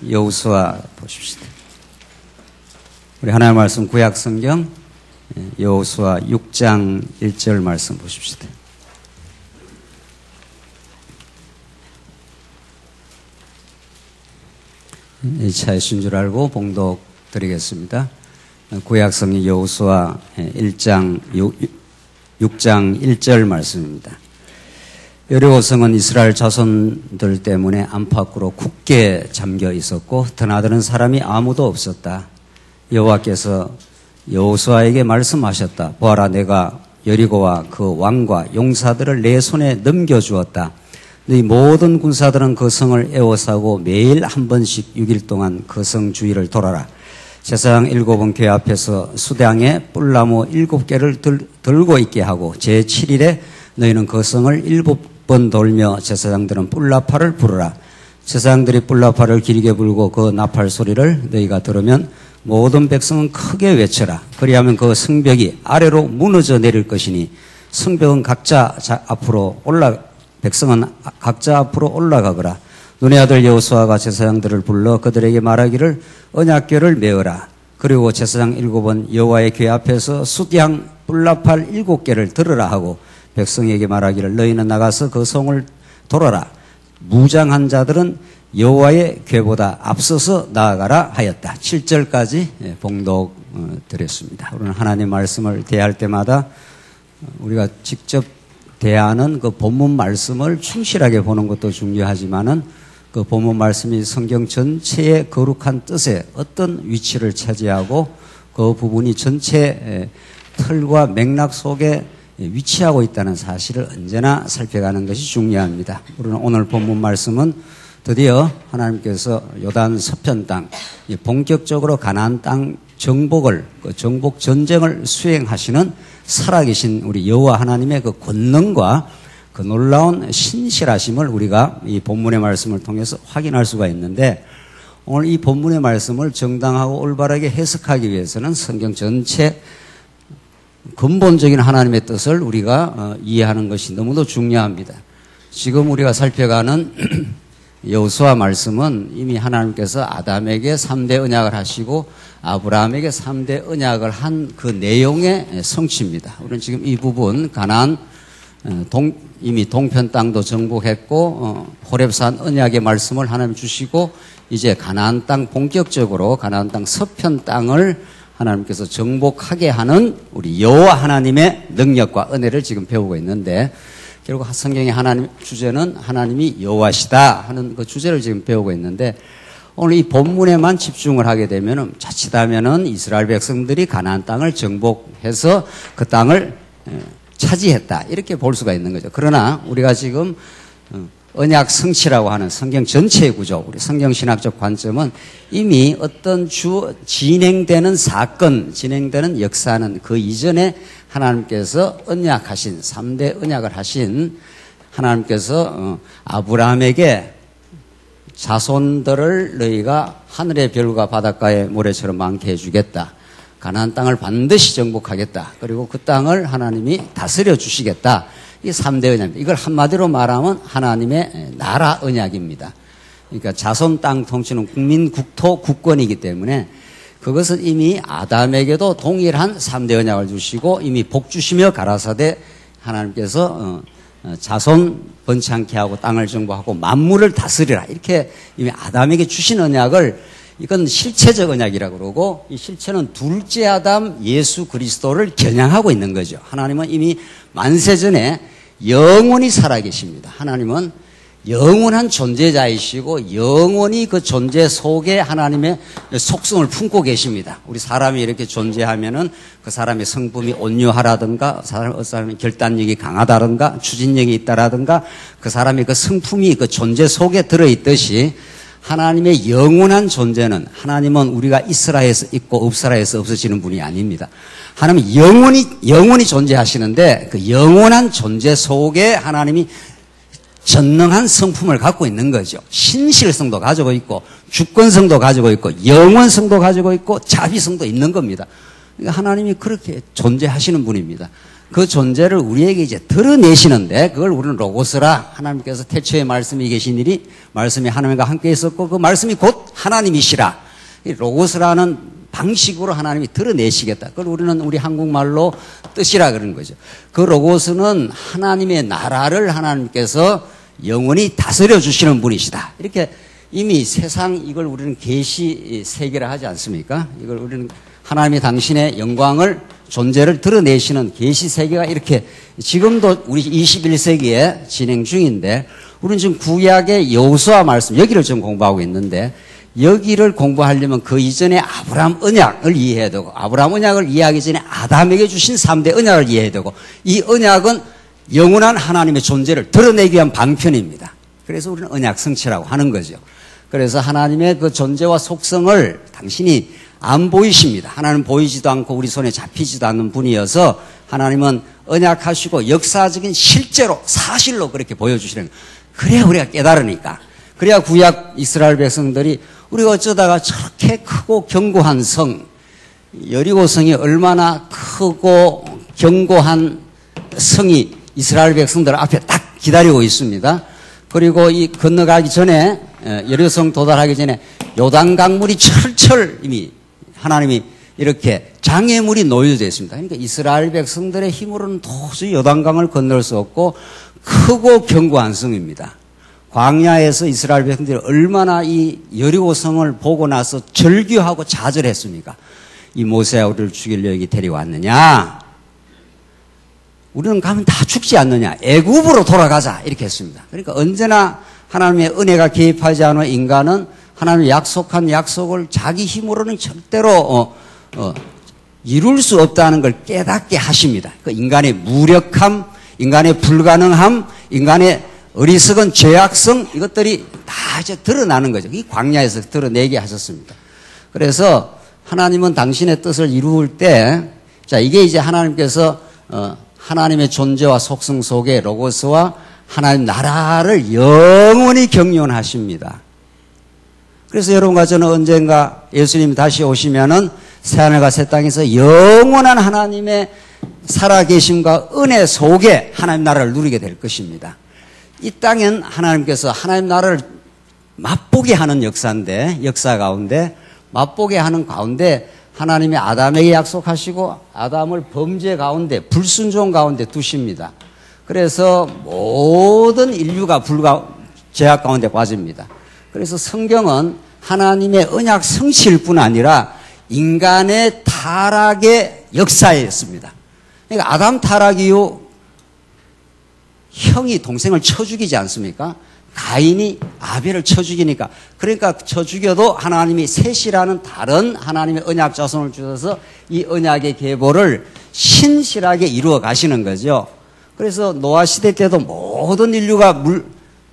여호수아 보십시다. 우리 하나님의 말씀 구약 성경 여호수아 6장 1절 말씀 보십시다. 이 차이신 줄 알고 봉독 드리겠습니다. 구약 성경 여호수아 6장 1절 말씀입니다. 여리고성은 이스라엘 자손들 때문에 안팎으로 굳게 잠겨 있었고 드나드는 사람이 아무도 없었다. 여호와께서 여호수아에게 말씀하셨다. 보아라, 내가 여리고와 그 왕과 용사들을 내 손에 넘겨주었다. 너희 모든 군사들은 그 성을 에워싸고 매일 한 번씩 6일 동안 그 성 주위를 돌아라. 제사장 7은 궤 앞에서 수당에 뿔나무 7개를 들고 있게 하고 제7일에 너희는 그 성을 7번 돌며 제사장들은 뿔나팔을 부르라. 제사장들이 뿔나팔을 길게 불고 그 나팔 소리를 너희가 들으면 모든 백성은 크게 외쳐라. 그리하면 그 성벽이 아래로 무너져 내릴 것이니 성벽은 백성은 각자 앞으로 올라가거라. 눈의 아들 여호수아가 제사장들을 불러 그들에게 말하기를 언약궤를 메어라. 그리고 제사장 7은 여호와의 궤 앞에서 숫양 뿔나팔 7개를 들으라 하고 백성에게 말하기를 너희는 나가서 그 성을 돌아라. 무장한 자들은 여호와의 궤보다 앞서서 나아가라 하였다. 7절까지 봉독 드렸습니다. 우리는 하나님 말씀을 대할 때마다 우리가 직접 대하는 그 본문 말씀을 충실하게 보는 것도 중요하지만은 그 본문 말씀이 성경 전체의 거룩한 뜻에 어떤 위치를 차지하고 그 부분이 전체 틀과 맥락 속에 위치하고 있다는 사실을 언제나 살펴가는 것이 중요합니다. 우리는 오늘 본문 말씀은 드디어 하나님께서 요단 서편 땅, 본격적으로 가나안 땅 정복을, 그 정복 전쟁을 수행하시는 살아계신 우리 여호와 하나님의 그 권능과 그 놀라운 신실하심을 우리가 이 본문의 말씀을 통해서 확인할 수가 있는데, 오늘 이 본문의 말씀을 정당하고 올바르게 해석하기 위해서는 성경 전체 근본적인 하나님의 뜻을 우리가 이해하는 것이 너무도 중요합니다. 지금 우리가 살펴가는 여호수아 말씀은 이미 하나님께서 아담에게 3대 언약을 하시고 아브라함에게 3대 언약을 한 그 내용의 성취입니다. 우리는 지금 이 부분 가나안 이미 동편 땅도 정복했고 호렙산 언약의 말씀을 하나님 주시고 이제 가나안 땅 본격적으로 가나안 땅 서편 땅을 하나님께서 정복하게 하는 우리 여호와 하나님의 능력과 은혜를 지금 배우고 있는데, 결국 성경의 하나님 주제는 하나님이 여호와시다 하는 그 주제를 지금 배우고 있는데, 오늘 이 본문에만 집중을 하게 되면은 자칫하면은 이스라엘 백성들이 가나안 땅을 정복해서 그 땅을 차지했다 이렇게 볼 수가 있는 거죠. 그러나 우리가 지금 언약 성취라고 하는 성경 전체의 구조, 우리 성경신학적 관점은 이미 어떤 진행되는 사건, 진행되는 역사는 그 이전에 하나님께서 언약하신 3대 언약을 하신 하나님께서 아브라함에게 자손들을 너희가 하늘의 별과 바닷가의 모래처럼 많게 해주겠다. 가나안 땅을 반드시 정복하겠다. 그리고 그 땅을 하나님이 다스려 주시겠다. 이 3대 언약입니다. 이걸 한마디로 말하면 하나님의 나라 언약입니다. 그러니까 자손 땅 통치는 국민, 국토, 국권이기 때문에 그것은 이미 아담에게도 동일한 3대 언약을 주시고 이미 복 주시며 가라사대 하나님께서 자손 번창케 하고 땅을 정복하고 만물을 다스리라 이렇게 이미 아담에게 주신 언약을, 이건 실체적 언약이라고 그러고 이 실체는 둘째 아담 예수 그리스도를 겨냥하고 있는 거죠. 하나님은 이미 만세전에 영원히 살아계십니다. 하나님은 영원한 존재자이시고 영원히 그 존재 속에 하나님의 속성을 품고 계십니다. 우리 사람이 이렇게 존재하면은 그 사람의 성품이 온유하라든가 사람의 결단력이 강하다든가 추진력이 있다라든가 그 사람의 그 성품이 그 존재 속에 들어있듯이 하나님의 영원한 존재는, 하나님은 우리가 있으라 해서 있고 없으라 해서 없어지는 분이 아닙니다. 하나님은 영원히 존재하시는데 그 영원한 존재 속에 하나님이 전능한 성품을 갖고 있는 거죠. 신실성도 가지고 있고 주권성도 가지고 있고 영원성도 가지고 있고 자비성도 있는 겁니다. 그러니까 하나님이 그렇게 존재하시는 분입니다. 그 존재를 우리에게 이제 드러내시는데 그걸 우리는 로고스라 하나님께서 태초에 말씀이 계신 일이 말씀이 하나님과 함께 있었고 그 말씀이 곧 하나님이시라 이 로고스라는 방식으로 하나님이 드러내시겠다. 그걸 우리는 우리 한국말로 뜻이라 그러는 거죠. 그 로고스는 하나님의 나라를 하나님께서 영원히 다스려 주시는 분이시다. 이렇게 이미 세상 이걸 우리는 계시 세계라 하지 않습니까? 이걸 우리는 하나님이 당신의 영광을 존재를 드러내시는 계시 세계가 이렇게 지금도 우리 21세기에 진행 중인데 우리는 지금 구약의 여호수아 말씀 여기를 좀 공부하고 있는데 여기를 공부하려면 그 이전에 아브라함 언약을 이해해야 되고 아브라함 언약을 이해하기 전에 아담에게 주신 3대 언약을 이해해야 되고 이 언약은 영원한 하나님의 존재를 드러내기 위한 방편입니다. 그래서 우리는 언약 성취라고 하는 거죠. 그래서 하나님의 그 존재와 속성을 당신이 안 보이십니다. 하나님은 보이지도 않고 우리 손에 잡히지도 않는 분이어서 하나님은 언약하시고 역사적인 실제로 사실로 그렇게 보여주시는 거예요. 그래야 우리가 깨달으니까. 그래야 구약 이스라엘 백성들이 우리가 어쩌다가 저렇게 크고 견고한 성, 여리고성이 얼마나 크고 견고한 성이 이스라엘 백성들 앞에 딱 기다리고 있습니다. 그리고 이 건너가기 전에 여리고성 도달하기 전에 요단강물이 철철 이미 하나님이 이렇게 장애물이 놓여져 있습니다. 그러니까 이스라엘 백성들의 힘으로는 도저히 요단강을 건널 수 없고 크고 견고한 성입니다. 광야에서 이스라엘 백성들이 얼마나 이 여리고성을 보고 나서 절규하고 좌절했습니까? 이 모세야 우리를 죽이려 여기 데려왔느냐? 우리는 가면 다 죽지 않느냐? 애굽으로 돌아가자 이렇게 했습니다. 그러니까 언제나 하나님의 은혜가 개입하지 않은 인간은 하나님의 약속한 약속을 자기 힘으로는 절대로 이룰 수 없다는 걸 깨닫게 하십니다. 그 인간의 무력함, 인간의 불가능함, 인간의 어리석은 죄악성 이것들이 다 이제 드러나는 거죠. 이 광야에서 드러내게 하셨습니다. 그래서 하나님은 당신의 뜻을 이루을 때, 자 이게 이제 하나님께서 하나님의 존재와 속성 속에 로고스와 하나님 나라를 영원히 경륜하십니다. 그래서 여러분과 저는 언젠가 예수님이 다시 오시면은 새하늘과 새 땅에서 영원한 하나님의 살아계심과 은혜 속에 하나님 나라를 누리게 될 것입니다. 이 땅엔 하나님께서 하나님 나라를 맛보게 하는 역사인데, 역사 가운데, 맛보게 하는 가운데 하나님이 아담에게 약속하시고 아담을 범죄 가운데, 불순종 가운데 두십니다. 그래서 모든 인류가 죄악 가운데 빠집니다. 그래서 성경은 하나님의 언약 성취일 뿐 아니라 인간의 타락의 역사였습니다. 그러니까 아담 타락 이후 형이 동생을 쳐 죽이지 않습니까? 가인이 아벨을 쳐 죽이니까. 그러니까 쳐 죽여도 하나님이 셋이라는 다른 하나님의 언약 자손을 주셔서 이 언약의 계보를 신실하게 이루어 가시는 거죠. 그래서 노아 시대 때도 모든 인류가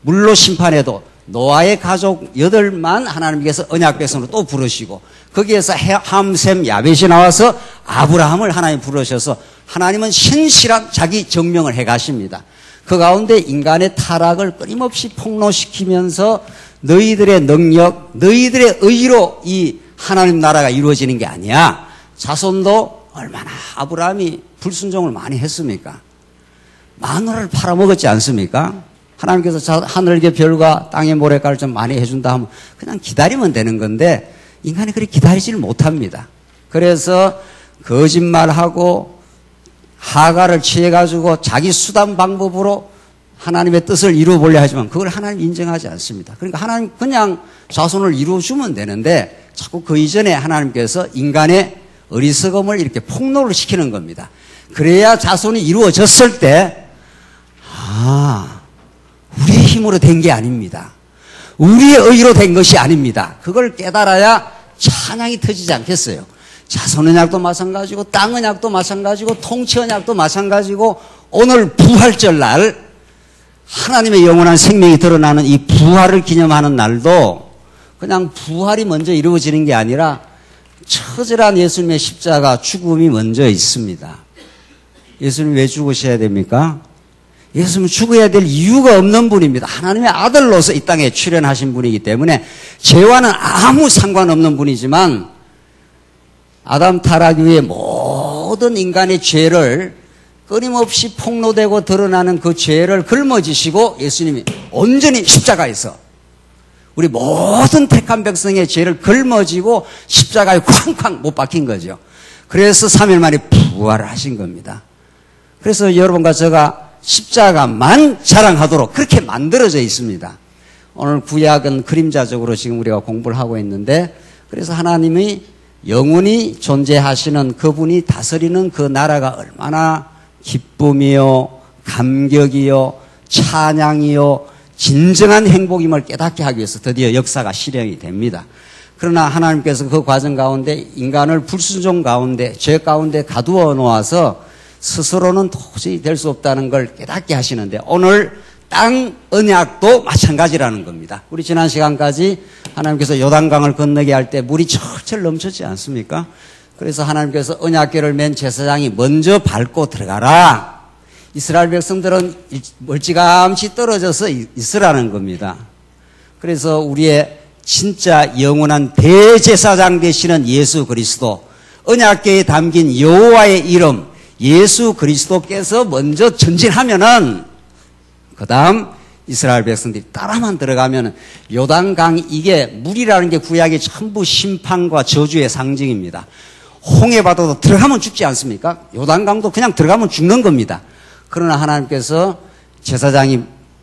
물로 심판해도 노아의 가족 8만 하나님께서 언약 백성으로 또 부르시고 거기에서 함, 셈, 야벳이 나와서 아브라함을 하나님 부르셔서 하나님은 신실한 자기 정명을 해 가십니다. 그 가운데 인간의 타락을 끊임없이 폭로시키면서 너희들의 능력, 너희들의 의로 이 하나님 나라가 이루어지는 게 아니야. 자손도 얼마나 아브라함이 불순종을 많이 했습니까? 마누라를 팔아먹었지 않습니까? 하나님께서 하늘의 별과 땅의 모래가를 좀 많이 해준다 하면 그냥 기다리면 되는 건데 인간이 그렇게 기다리지를 못합니다. 그래서 거짓말하고 하가를 취해가지고 자기 수단 방법으로 하나님의 뜻을 이루어보려 하지만 그걸 하나님 인정하지 않습니다. 그러니까 하나님 그냥 자손을 이루어주면 되는데 자꾸 그 이전에 하나님께서 인간의 어리석음을 이렇게 폭로를 시키는 겁니다. 그래야 자손이 이루어졌을 때 우리의 힘으로 된 게 아닙니다. 우리의 의로 된 것이 아닙니다. 그걸 깨달아야 찬양이 터지지 않겠어요. 자손 언약도 마찬가지고 땅 언약도 마찬가지고 통치 언약도 마찬가지고 오늘 부활절 날 하나님의 영원한 생명이 드러나는 이 부활을 기념하는 날도 그냥 부활이 먼저 이루어지는 게 아니라 처절한 예수님의 십자가 죽음이 먼저 있습니다. 예수님 왜 죽으셔야 됩니까? 예수님은 죽어야 될 이유가 없는 분입니다. 하나님의 아들로서 이 땅에 출현하신 분이기 때문에 죄와는 아무 상관없는 분이지만 아담 타락 이후에 모든 인간의 죄를 끊임없이 폭로되고 드러나는 그 죄를 짊어지시고 예수님이 온전히 십자가에서 우리 모든 택한 백성의 죄를 짊어지고 십자가에 쾅쾅 못 박힌 거죠. 그래서 3일 만에 부활을 하신 겁니다. 그래서 여러분과 제가 십자가만 자랑하도록 그렇게 만들어져 있습니다. 오늘 구약은 그림자적으로 지금 우리가 공부를 하고 있는데, 그래서 하나님이 영원히 존재하시는 그분이 다스리는 그 나라가 얼마나 기쁨이요, 감격이요, 찬양이요, 진정한 행복임을 깨닫게 하기 위해서 드디어 역사가 실행이 됩니다. 그러나 하나님께서 그 과정 가운데 인간을 불순종 가운데, 죄 가운데 가두어 놓아서 스스로는 도저히 될 수 없다는 걸 깨닫게 하시는데, 오늘 땅 언약도 마찬가지라는 겁니다. 우리 지난 시간까지 하나님께서 요단강을 건너게 할 때 물이 철철 넘쳤지 않습니까? 그래서 하나님께서 언약궤를 맨 제사장이 먼저 밟고 들어가라. 이스라엘 백성들은 멀찌감치 떨어져서 있으라는 겁니다. 그래서 우리의 진짜 영원한 대제사장 되시는 예수 그리스도, 언약궤에 담긴 여호와의 이름 예수 그리스도께서 먼저 전진하면은 그 다음 이스라엘 백성들이 따라만 들어가면 요단강, 이게 물이라는 게 구약의 전부 심판과 저주의 상징입니다. 홍해바다도 들어가면 죽지 않습니까? 요단강도 그냥 들어가면 죽는 겁니다. 그러나 하나님께서 제사장이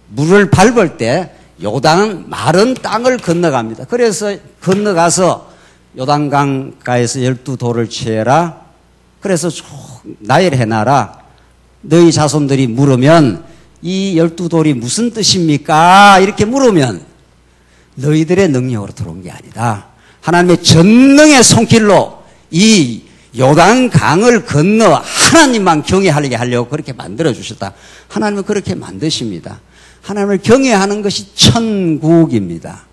물을 밟을 때 요단은 마른 땅을 건너갑니다. 그래서 건너가서 요단강가에서 12돌을 취해라. 그래서 나열해놔라. 너희 자손들이 물으면 이 12돌이 무슨 뜻입니까? 이렇게 물으면 너희들의 능력으로 들어온 게 아니다. 하나님의 전능의 손길로 이 요단강을 건너 하나님만 경외하게 하려고 그렇게 만들어주셨다. 하나님은 그렇게 만드십니다. 하나님을 경외하는 것이 천국입니다.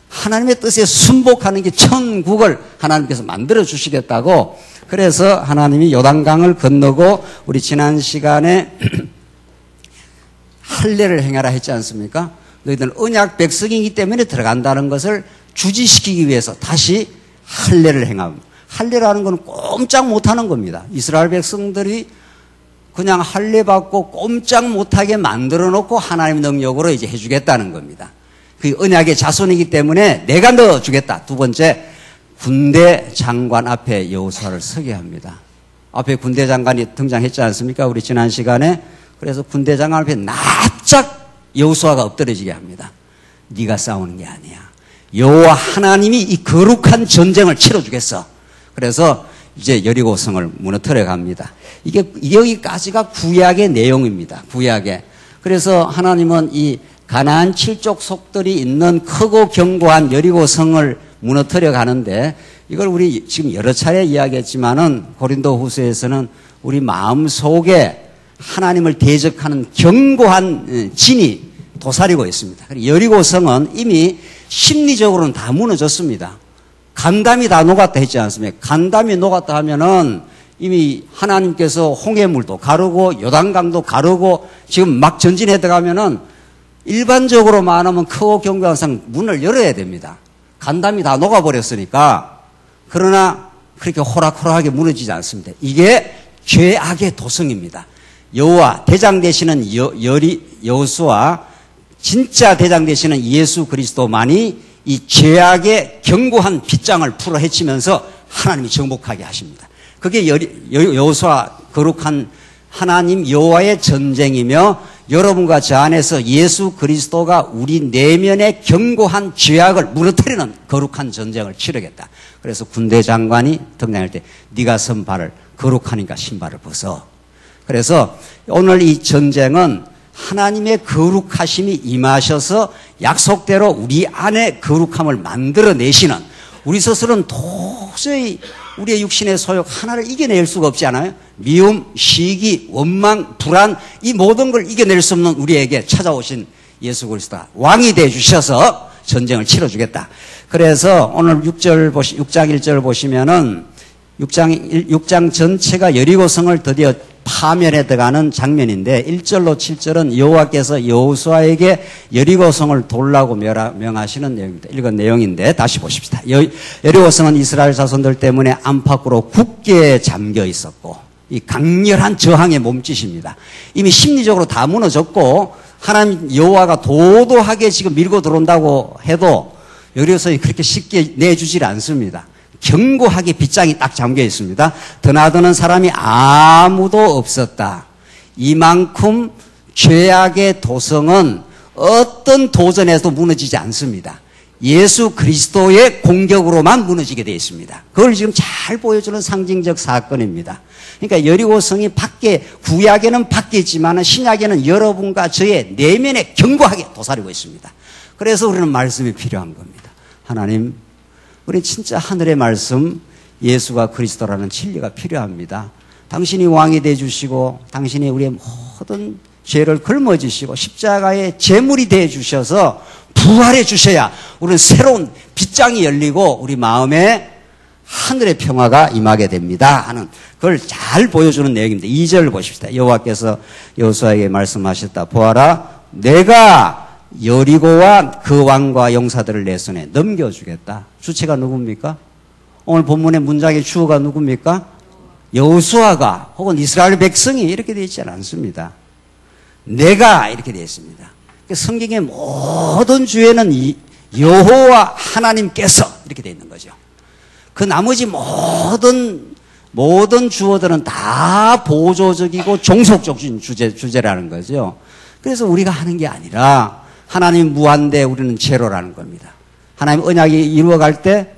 하나님의 뜻에 순복하는 게 천국을 하나님께서 만들어주시겠다고, 그래서 하나님이 요단강을 건너고 우리 지난 시간에 할례를 행하라 했지 않습니까? 너희들은 언약 백성이기 때문에 들어간다는 것을 주지시키기 위해서 다시 할례를 행합니다. 할례라는 건 꼼짝 못하는 겁니다. 이스라엘 백성들이 그냥 할례 받고 꼼짝 못하게 만들어 놓고 하나님의 능력으로 이제 해주겠다는 겁니다. 그 언약의 자손이기 때문에 내가 넣어주겠다. 두 번째, 군대 장관 앞에 여호수아를 서게 합니다. 앞에 군대 장관이 등장했지 않습니까? 우리 지난 시간에. 그래서 군대 장관 앞에 납작 여호수아가 엎드려지게 합니다. 네가 싸우는 게 아니야. 여호와 하나님이 이 거룩한 전쟁을 치러주겠어. 그래서 이제 여리고성을 무너뜨려 갑니다. 이게 여기까지가 구약의 내용입니다. 구약의. 그래서 하나님은 이 가나안 7족 속들이 있는 크고 견고한 여리고성을 무너뜨려 가는데, 이걸 우리 지금 여러 차례 이야기했지만은 고린도후서에서는 우리 마음 속에 하나님을 대적하는 견고한 진이 도사리고 있습니다. 여리고성은 이미 심리적으로는 다 무너졌습니다. 간담이 다 녹았다 했지 않습니까? 간담이 녹았다 하면은 이미 하나님께서 홍해물도 가르고 요단강도 가르고 지금 막 전진해 들어가면은 일반적으로 말하면 크고 견고한 상 문을 열어야 됩니다. 간담이 다 녹아버렸으니까. 그러나 그렇게 호락호락하게 무너지지 않습니다. 이게 죄악의 도성입니다. 여호와 대장 되시는 여호수아, 진짜 대장 되시는 예수 그리스도만이 이 죄악의 견고한 빗장을 풀어 헤치면서 하나님이 정복하게 하십니다. 그게 여호수아 거룩한 하나님 여호와의 전쟁이며, 여러분과 저 안에서 예수 그리스도가 우리 내면의 견고한 죄악을 무너뜨리는 거룩한 전쟁을 치르겠다. 그래서 군대 장관이 등장할 때 네가 선 발을 거룩하니까 신발을 벗어. 그래서 오늘 이 전쟁은 하나님의 거룩하심이 임하셔서 약속대로 우리 안에 거룩함을 만들어내시는, 우리 스스로는 도저히 우리의 육신의 소욕 하나를 이겨낼 수가 없지 않아요? 미움, 시기, 원망, 불안, 이 모든 걸 이겨낼 수 없는 우리에게 찾아오신 예수 그리스도가 왕이 되어주셔서 전쟁을 치러주겠다. 그래서 오늘 6장 1절 보시면은 6장 전체가 여리고성을 드디어 파멸해 들어가는 장면인데, 1절로 7절은 여호와께서 여호수아에게 여리고성을 돌라고 명하시는 내용입니다. 읽은 내용인데 다시 보십시다. 여리고성은 이스라엘 자손들 때문에 안팎으로 굳게 잠겨 있었고, 이 강렬한 저항의 몸짓입니다. 이미 심리적으로 다 무너졌고 하나님 여호와가 도도하게 지금 밀고 들어온다고 해도 여기서 그렇게 쉽게 내주질 않습니다. 견고하게 빗장이 딱 잠겨 있습니다. 드나드는 사람이 아무도 없었다. 이만큼 죄악의 도성은 어떤 도전에도 무너지지 않습니다. 예수 그리스도의 공격으로만 무너지게 되어 있습니다. 그걸 지금 잘 보여주는 상징적 사건입니다. 그러니까 여리고성이 밖에, 구약에는 밖에 있지만 신약에는 여러분과 저의 내면에 견고하게 도사리고 있습니다. 그래서 우리는 말씀이 필요한 겁니다. 하나님, 우리 진짜 하늘의 말씀, 예수가 그리스도라는 진리가 필요합니다. 당신이 왕이 되어주시고 당신이 우리의 모든 죄를 걸머지시고 십자가의 제물이 되어주셔서 부활해 주셔야 우리는 새로운 빗장이 열리고 우리 마음에 하늘의 평화가 임하게 됩니다 하는 그걸 잘 보여주는 내용입니다. 2절 보십시다. 여호와께서 여호수아에게 말씀하셨다. 보아라, 내가 여리고와 그 왕과 용사들을 내 손에 넘겨주겠다. 주체가 누굽니까? 오늘 본문의 문장의 주어가 누굽니까? 여호수아가 혹은 이스라엘 백성이 이렇게 되어 있지 않습니다. 내가 이렇게 되어 있습니다. 성경의 모든 주에는 여호와 하나님께서 이렇게 되어 있는 거죠. 그 나머지 모든 주어들은 다 보조적이고 종속적인 주제라는 거죠. 그래서 우리가 하는 게 아니라 하나님 무한대 우리는 제로라는 겁니다. 하나님 언약이 이루어갈 때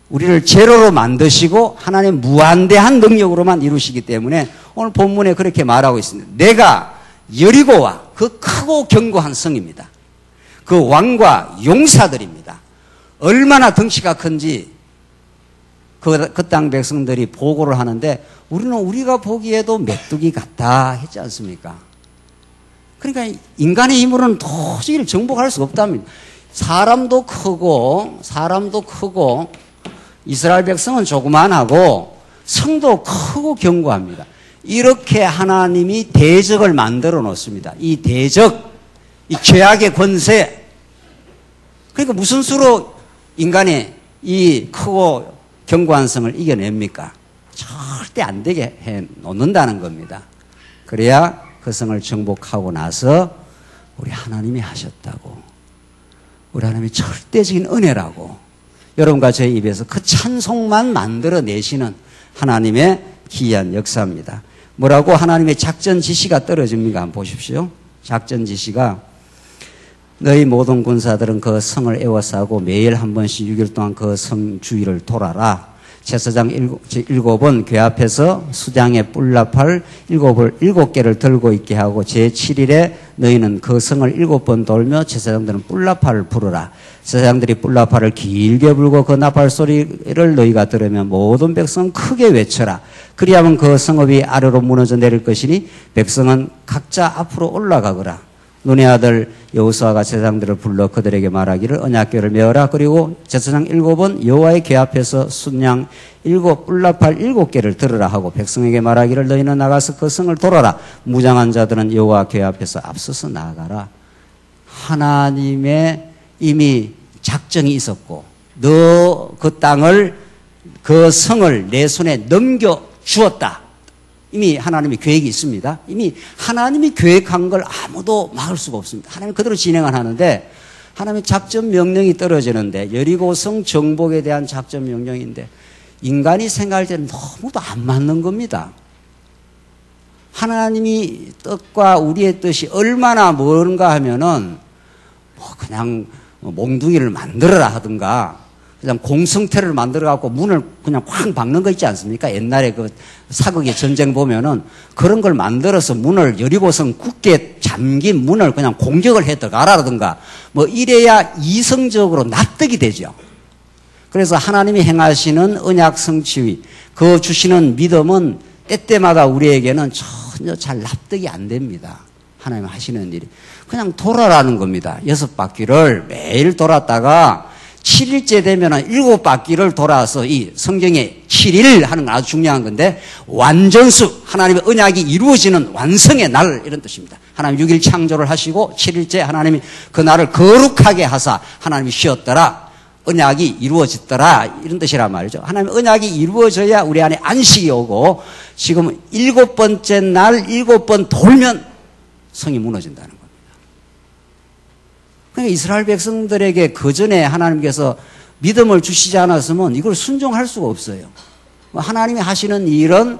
우리를 제로로 만드시고 하나님 무한대한 능력으로만 이루시기 때문에 오늘 본문에 그렇게 말하고 있습니다. 내가 여리고와 그 크고 견고한 성입니다. 그 왕과 용사들입니다. 얼마나 덩치가 큰지 그 땅 백성들이 보고를 하는데 우리는 우리가 보기에도 메뚜기 같다 했지 않습니까? 그러니까 인간의 힘으로는 도저히 정복할 수가 없답니다. 사람도 크고 이스라엘 백성은 조그만하고 성도 크고 견고합니다. 이렇게 하나님이 대적을 만들어 놓습니다. 이 대적, 이 죄악의 권세. 그러니까 무슨 수로 인간의 이 크고 견고한 성을 이겨냅니까? 절대 안 되게 해 놓는다는 겁니다. 그래야 그 성을 정복하고 나서 우리 하나님이 하셨다고, 우리 하나님이 절대적인 은혜라고 여러분과 저의 입에서 그 찬송만 만들어내시는 하나님의 기이한 역사입니다. 뭐라고 하나님의 작전 지시가 떨어집니까? 한번 보십시오. 작전 지시가 너희 모든 군사들은 그 성을 에워싸고 매일 한 번씩 6일 동안 그 성 주위를 돌아라. 제사장 7은 궤 앞에서 수장의 뿔나팔 7개를 들고 있게 하고 제7일에 너희는 그 성을 7번 돌며 제사장들은 뿔나팔을 부르라. 제사장들이 뿔나팔을 길게 불고 그 나팔 소리를 너희가 들으면 모든 백성은 크게 외쳐라. 그리하면 그 성읍이 아래로 무너져 내릴 것이니 백성은 각자 앞으로 올라가거라. 눈의 아들 여호수아가 제사장들을 불러 그들에게 말하기를 언약궤를 메어라. 그리고 제사장 7은 여호와의 궤 앞에서 순양 7뿔나팔 7개를 들으라 하고 백성에게 말하기를 너희는 나가서 그 성을 돌아라. 무장한 자들은 여호와 궤 앞에서 앞서서 나아가라. 하나님의 이미 작정이 있었고 너 그 땅을 그 성을 내 손에 넘겨 주었다. 이미 하나님의 계획이 있습니다. 이미 하나님이 계획한 걸 아무도 막을 수가 없습니다. 하나님이 그대로 진행을 하는데 하나님의 작전 명령이 떨어지는데 여리고성 정복에 대한 작전 명령인데 인간이 생각할 때는 너무도 안 맞는 겁니다. 하나님이 뜻과 우리의 뜻이 얼마나 먼가 하면은 뭐 그냥 몽둥이를 만들어라 하든가 그냥 공성태를 만들어갖고 문을 그냥 쾅 박는 거 있지 않습니까? 옛날에 그 사극의 전쟁 보면은 그런 걸 만들어서 문을 여리고성 굳게 잠긴 문을 그냥 공격을 해 들어가라든가 뭐 이래야 이성적으로 납득이 되죠. 그래서 하나님이 행하시는 언약 성취, 그 주시는 믿음은 때때마다 우리에게는 전혀 잘 납득이 안 됩니다. 하나님 하시는 일이. 그냥 돌아라는 겁니다. 6바퀴를 매일 돌았다가 7일째 되면은 7바퀴를 돌아서 이 성경에 7일 하는 건 아주 중요한 건데 완전수, 하나님의 언약이 이루어지는 완성의 날 이런 뜻입니다. 하나님 6일 창조를 하시고 7일째 하나님이 그 날을 거룩하게 하사 하나님이 쉬었더라. 언약이 이루어졌더라 이런 뜻이란 말이죠. 하나님의 언약이 이루어져야 우리 안에 안식이 오고 지금 7번째 날 7번 돌면 성이 무너진다는 겁니다. 그러니까 이스라엘 백성들에게 그 전에 하나님께서 믿음을 주시지 않았으면 이걸 순종할 수가 없어요. 하나님이 하시는 일은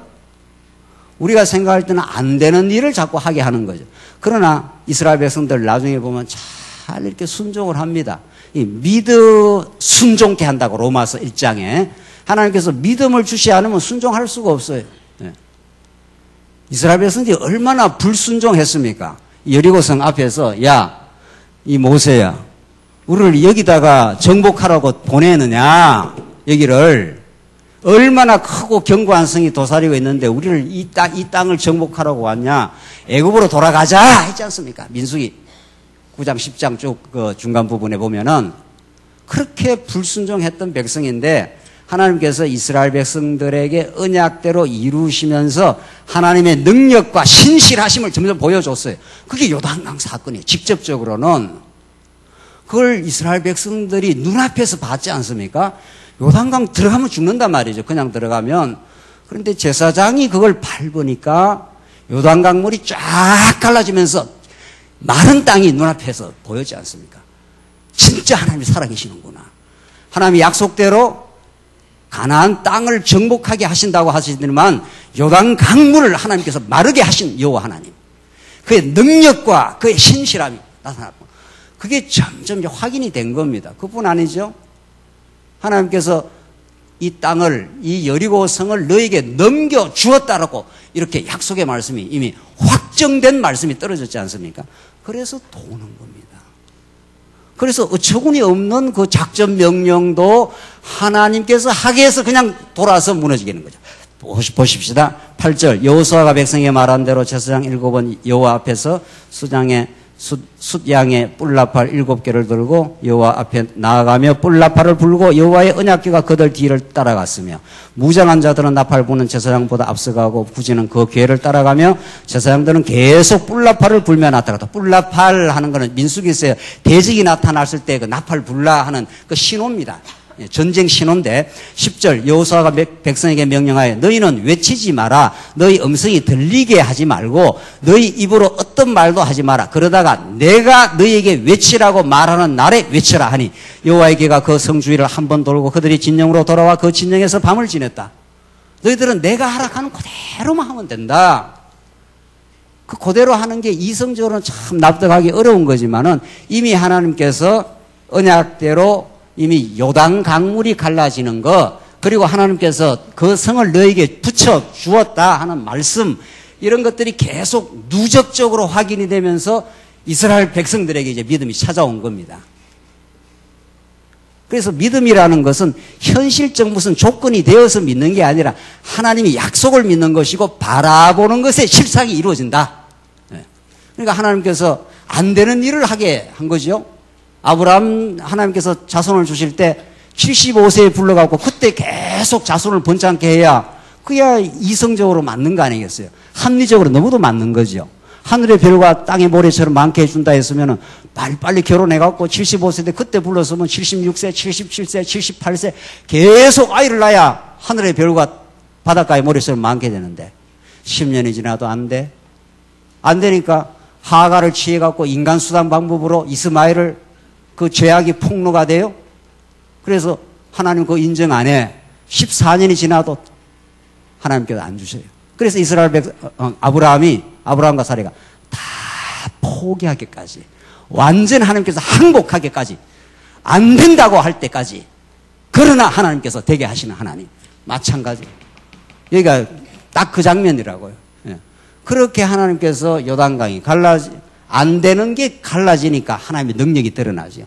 우리가 생각할 때는 안 되는 일을 자꾸 하게 하는 거죠. 그러나 이스라엘 백성들 나중에 보면 잘 이렇게 순종을 합니다. 이 믿음 순종케 한다고 로마서 1장에 하나님께서 믿음을 주시 않으면 순종할 수가 없어요. 네. 이스라엘 백성들이 얼마나 불순종했습니까? 여리고성 앞에서 야, 이 모세야, 우리를 여기다가 정복하라고 보내느냐? 여기를 얼마나 크고 견고한 성이 도사리고 있는데 우리를 이 땅을 정복하라고 왔냐? 애굽으로 돌아가자 했지 않습니까? 민수기 9장 10장 쭉 그 중간 부분에 보면은 그렇게 불순종했던 백성인데 하나님께서 이스라엘 백성들에게 언약대로 이루시면서 하나님의 능력과 신실하심을 점점 보여줬어요. 그게 요단강 사건이에요. 직접적으로는 그걸 이스라엘 백성들이 눈앞에서 봤지 않습니까? 요단강 들어가면 죽는단 말이죠. 그냥 들어가면. 그런데 제사장이 그걸 밟으니까 요단강 물이 쫙 갈라지면서 마른 땅이 눈앞에서 보였지 않습니까? 진짜 하나님이 살아계시는구나. 하나님이 약속대로 가나안 땅을 정복하게 하신다고 하시더니만 요단 강물을 하나님께서 마르게 하신 여호와 하나님. 그의 능력과 그의 신실함이 나타났고 그게 점점 확인이 된 겁니다. 그뿐 아니죠. 하나님께서 이 땅을 이 여리고 성을 너에게 넘겨 주었다라고 이렇게 약속의 말씀이 이미 확정된 말씀이 떨어졌지 않습니까? 그래서 도는 겁니다. 그래서 어처구니 없는 그 작전 명령도 하나님께서 하게 해서 그냥 돌아서 무너지게 되는 거죠. 보십시다. 8절 여호수아가 백성에게 말한 대로 제사장 7은 여호와 앞에서 숫양의 뿔나팔 7개를 들고 여호와 앞에 나아가며 뿔나팔을 불고 여호와의 언약궤가 그들 뒤를 따라갔으며 무장한 자들은 나팔 부는 제사장보다 앞서가고 부지는 그 궤를 따라가며 제사장들은 계속 뿔나팔을 불며 나타났다. 뿔나팔 하는 거는 민수기에서 대적이 나타났을 때 그 나팔 불라 하는 그 신호입니다. 전쟁 신호인데 10절 여호수아가 백성에게 명령하여 너희는 외치지 마라. 너희 음성이 들리게 하지 말고 너희 입으로 어떤 말도 하지 마라. 그러다가 내가 너희에게 외치라고 말하는 날에 외쳐라 하니 여호와의 궤가 그 성주위를 한 번 돌고 그들이 진영으로 돌아와 그 진영에서 밤을 지냈다. 너희들은 내가 하라하는 그대로만 하면 된다. 그 그대로 하는 게 이성적으로는 참 납득하기 어려운 거지만은 이미 하나님께서 언약대로 이미 요단 강물이 갈라지는 것, 그리고 하나님께서 그 성을 너에게 붙여 주었다 하는 말씀, 이런 것들이 계속 누적적으로 확인이 되면서 이스라엘 백성들에게 이제 믿음이 찾아온 겁니다. 그래서 믿음이라는 것은 현실적 무슨 조건이 되어서 믿는 게 아니라 하나님이 약속을 믿는 것이고 바라보는 것에 실상이 이루어진다. 그러니까 하나님께서 안 되는 일을 하게 한 거죠. 아브라함 하나님께서 자손을 주실 때 75세에 불러갖고 그때 계속 자손을 번창케 해야 그야 이성적으로 맞는 거 아니겠어요? 합리적으로 너무도 맞는 거죠. 하늘의 별과 땅의 모래처럼 많게 해준다 했으면은 빨리 결혼해갖고 75세 때 그때 불렀으면 76세, 77세, 78세 계속 아이를 낳아야 하늘의 별과 바닷가의 모래처럼 많게 되는데 10년이 지나도 안 돼. 안 되니까 하가를 취해갖고 인간수단 방법으로 이스마엘을 그 죄악이 폭로가 돼요. 그래서 하나님 그거 인정 안 해. 14년이 지나도 하나님께서 안 주셔요. 그래서 이스라엘 아브라함과 사례가 다 포기하기까지, 완전 하나님께서 항복하기까지, 안 된다고 할 때까지, 그러나 하나님께서 되게 하시는 하나님. 마찬가지. 여기가 딱 그 장면이라고요. 예. 그렇게 하나님께서 요단강이 안 되는 게 갈라지니까 하나님의 능력이 드러나죠.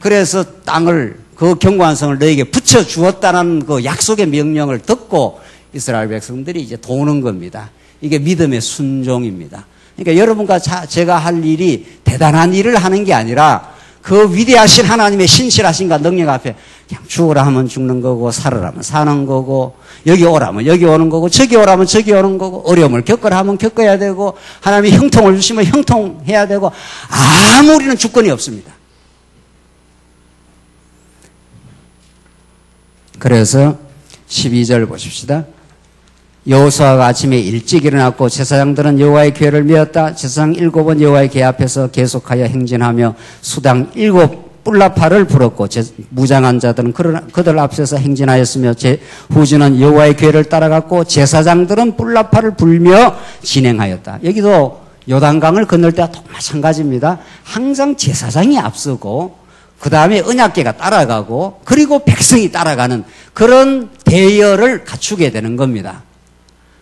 그래서 땅을, 그 견고한 성을 너에게 붙여 주었다는 그 약속의 명령을 듣고 이스라엘 백성들이 이제 도는 겁니다. 이게 믿음의 순종입니다. 그러니까 여러분과 제가 할 일이 대단한 일을 하는 게 아니라 그 위대하신 하나님의 신실하심과 능력 앞에 그냥 죽으라 하면 죽는 거고 살으라 하면 사는 거고 여기 오라면 여기 오는 거고 저기 오라면 저기 오는 거고 어려움을 겪으라 하면 겪어야 되고 하나님이 형통을 주시면 형통해야 되고 아무 우리는 주권이 없습니다. 그래서 12절 보십시다. 여호수아가 아침에 일찍 일어났고 제사장들은 여호와의 궤를 메었다. 제사장 7은 여호와의 궤 앞에서 계속하여 행진하며 수당 7 뿔나파를 불었고 무장한 자들은 그들 앞서서 행진하였으며 후주는 여호와의 궤를 따라갔고 제사장들은 뿔나파를 불며 진행하였다. 여기도 요단강을 건널 때와 마찬가지입니다. 항상 제사장이 앞서고 그 다음에 언약궤가 따라가고 그리고 백성이 따라가는 그런 대열을 갖추게 되는 겁니다.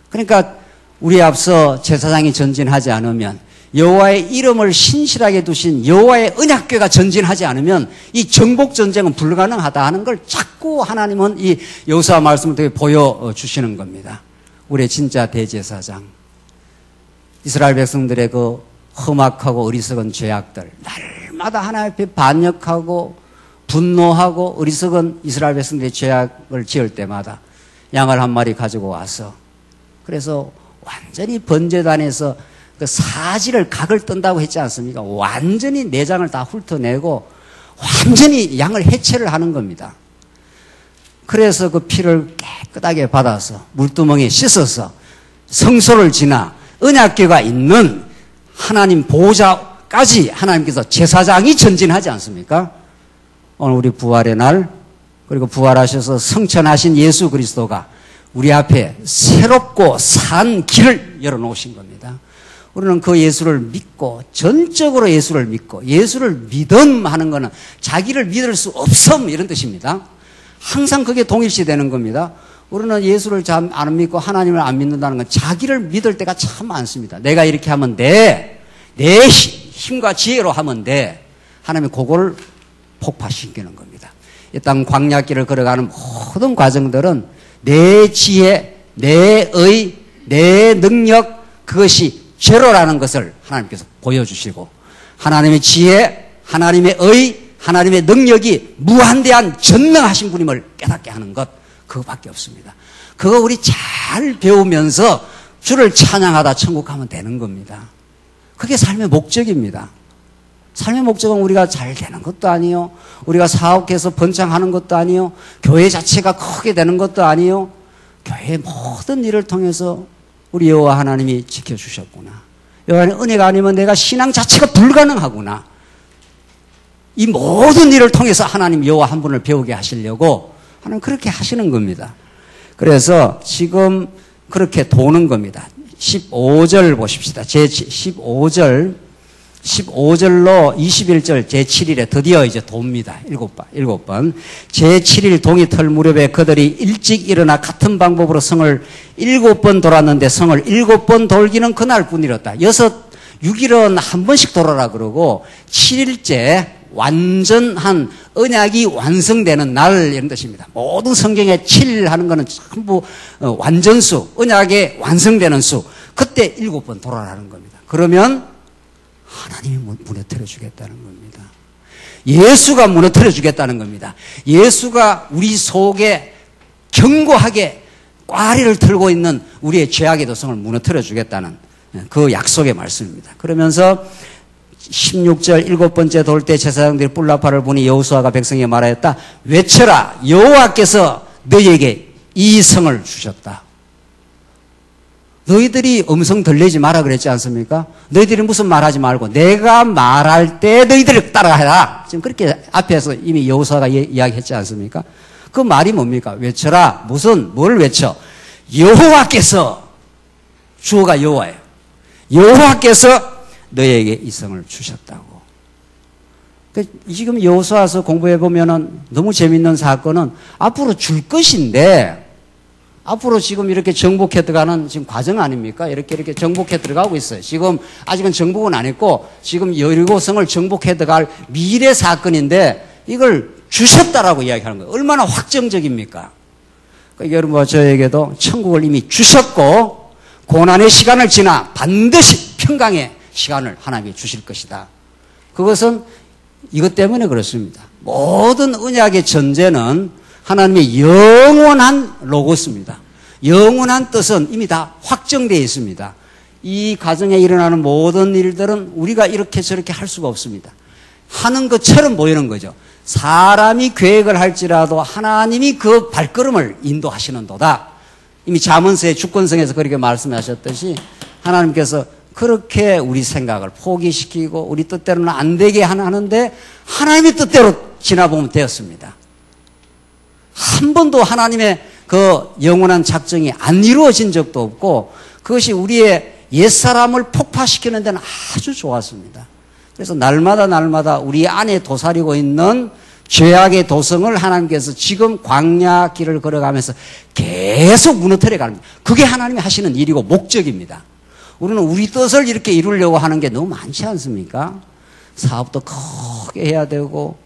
그러니까 우리 앞서 제사장이 전진하지 않으면 여호와의 이름을 신실하게 두신 여호와의 언약궤가 전진하지 않으면 이 정복 전쟁은 불가능하다 하는 걸 자꾸 하나님은 이 여호수아 말씀을 통해 보여주시는 겁니다. 우리의 진짜 대제사장, 이스라엘 백성들의 그 험악하고 어리석은 죄악들, 날마다 하나님 앞에 반역하고 분노하고 어리석은 이스라엘 백성들의 죄악을 지을 때마다 양을 한 마리 가지고 와서 그래서 완전히 번제단에서 그 사지를 각을 뜬다고 했지 않습니까? 완전히 내장을 다 훑어내고 완전히 양을 해체를 하는 겁니다. 그래서 그 피를 깨끗하게 받아서 물두멍에 씻어서 성소를 지나 언약궤가 있는 하나님 보호자까지 하나님께서 제사장이 전진하지 않습니까? 오늘 우리 부활의 날 그리고 부활하셔서 성천하신 예수 그리스도가 우리 앞에 새롭고 산 길을 열어놓으신 겁니다. 우리는 그 예수를 믿고 전적으로 예수를 믿고 예수를 믿음하는 것은 자기를 믿을 수 없음 이런 뜻입니다. 항상 그게 동일시되는 겁니다. 우리는 예수를 잘 안 믿고 하나님을 안 믿는다는 건 자기를 믿을 때가 참 많습니다. 내가 이렇게 하면 돼. 내 힘과 지혜로 하면 돼. 하나님이 그거를 폭파시키는 겁니다. 이 땅 광야길을 걸어가는 모든 과정들은 내 지혜, 내 의, 내 능력 그것이 제로라는 것을 하나님께서 보여주시고 하나님의 지혜, 하나님의 의, 하나님의 능력이 무한대한 전능하신 분임을 깨닫게 하는 것 그거밖에 없습니다. 그거 우리 잘 배우면서 주를 찬양하다 천국 가면 되는 겁니다. 그게 삶의 목적입니다. 삶의 목적은 우리가 잘 되는 것도 아니요. 우리가 사업해서 번창하는 것도 아니요. 교회 자체가 크게 되는 것도 아니요. 교회의 모든 일을 통해서 우리 여호와 하나님이 지켜주셨구나. 여호와의 은혜가 아니면 내가 신앙 자체가 불가능하구나. 이 모든 일을 통해서 하나님 여호와 한 분을 배우게 하시려고 하나님 그렇게 하시는 겁니다. 그래서 지금 그렇게 도는 겁니다. 15절 보십시다. 제15절로 21절 제7일에 드디어 이제 돕니다. 7번. 제7일 동이 털 무렵에 그들이 일찍 일어나 같은 방법으로 성을 7번 돌았는데 성을 7번 돌기는 그날뿐이었다. 6일은 한 번씩 돌아라 그러고 7일째 완전한 언약이 완성되는 날 이런 뜻입니다. 모든 성경에 7 하는 거는 전부 완전수, 언약의 완성되는 수. 그때 7번 돌아라는 겁니다. 그러면 하나님이 무너뜨려 주겠다는 겁니다. 예수가 무너뜨려 주겠다는 겁니다. 예수가 우리 속에 견고하게 꽈리를 들고 있는 우리의 죄악의 도성을 무너뜨려 주겠다는 그 약속의 말씀입니다. 그러면서 16절 7번째 돌 때 제사장들이 뿔나파를 보니 여호수아가 백성에게 말하였다. 외쳐라 여호와께서 너희에게 이 성을 주셨다. 너희들이 음성 들리지 마라 그랬지 않습니까? 너희들이 무슨 말하지 말고 내가 말할 때 너희들이 따라해라. 지금 그렇게 앞에서 이미 여호수아가 이야기했지 않습니까? 그 말이 뭡니까? 외쳐라. 뭘 외쳐? 여호와께서, 주어가 여호와예요. 여호와께서 너희에게 이 성을 주셨다고. 지금 여호수아서 공부해 보면은 너무 재밌는 사건은 앞으로 줄 것인데 앞으로 지금 이렇게 정복해 들어가는 지금 과정 아닙니까? 이렇게 정복해 들어가고 있어요. 지금 아직은 정복은 안 했고 지금 여리고성을 정복해 들어갈 미래 사건인데 이걸 주셨다라고 이야기하는 거예요. 얼마나 확정적입니까? 그러니까 여러분과 저에게도 천국을 이미 주셨고 고난의 시간을 지나 반드시 평강의 시간을 하나님이 주실 것이다. 그것은 이것 때문에 그렇습니다. 모든 언약의 전제는 하나님의 영원한 로고스입니다. 영원한 뜻은 이미 다 확정되어 있습니다. 이 가정에 일어나는 모든 일들은 우리가 이렇게 저렇게 할 수가 없습니다. 하는 것처럼 보이는 거죠. 사람이 계획을 할지라도 하나님이 그 발걸음을 인도하시는 도다. 이미 잠언서의 주권성에서 그렇게 말씀하셨듯이 하나님께서 그렇게 우리 생각을 포기시키고 우리 뜻대로는 안 되게 하는데 하나님의 뜻대로 지나보면 되었습니다. 한 번도 하나님의 그 영원한 작정이 안 이루어진 적도 없고 그것이 우리의 옛사람을 폭파시키는 데는 아주 좋았습니다. 그래서 날마다 우리 안에 도사리고 있는 죄악의 도성을 하나님께서 지금 광야 길을 걸어가면서 계속 무너뜨려 가는 거예요. 그게 하나님이 하시는 일이고 목적입니다. 우리는 우리 뜻을 이렇게 이루려고 하는 게 너무 많지 않습니까? 사업도 크게 해야 되고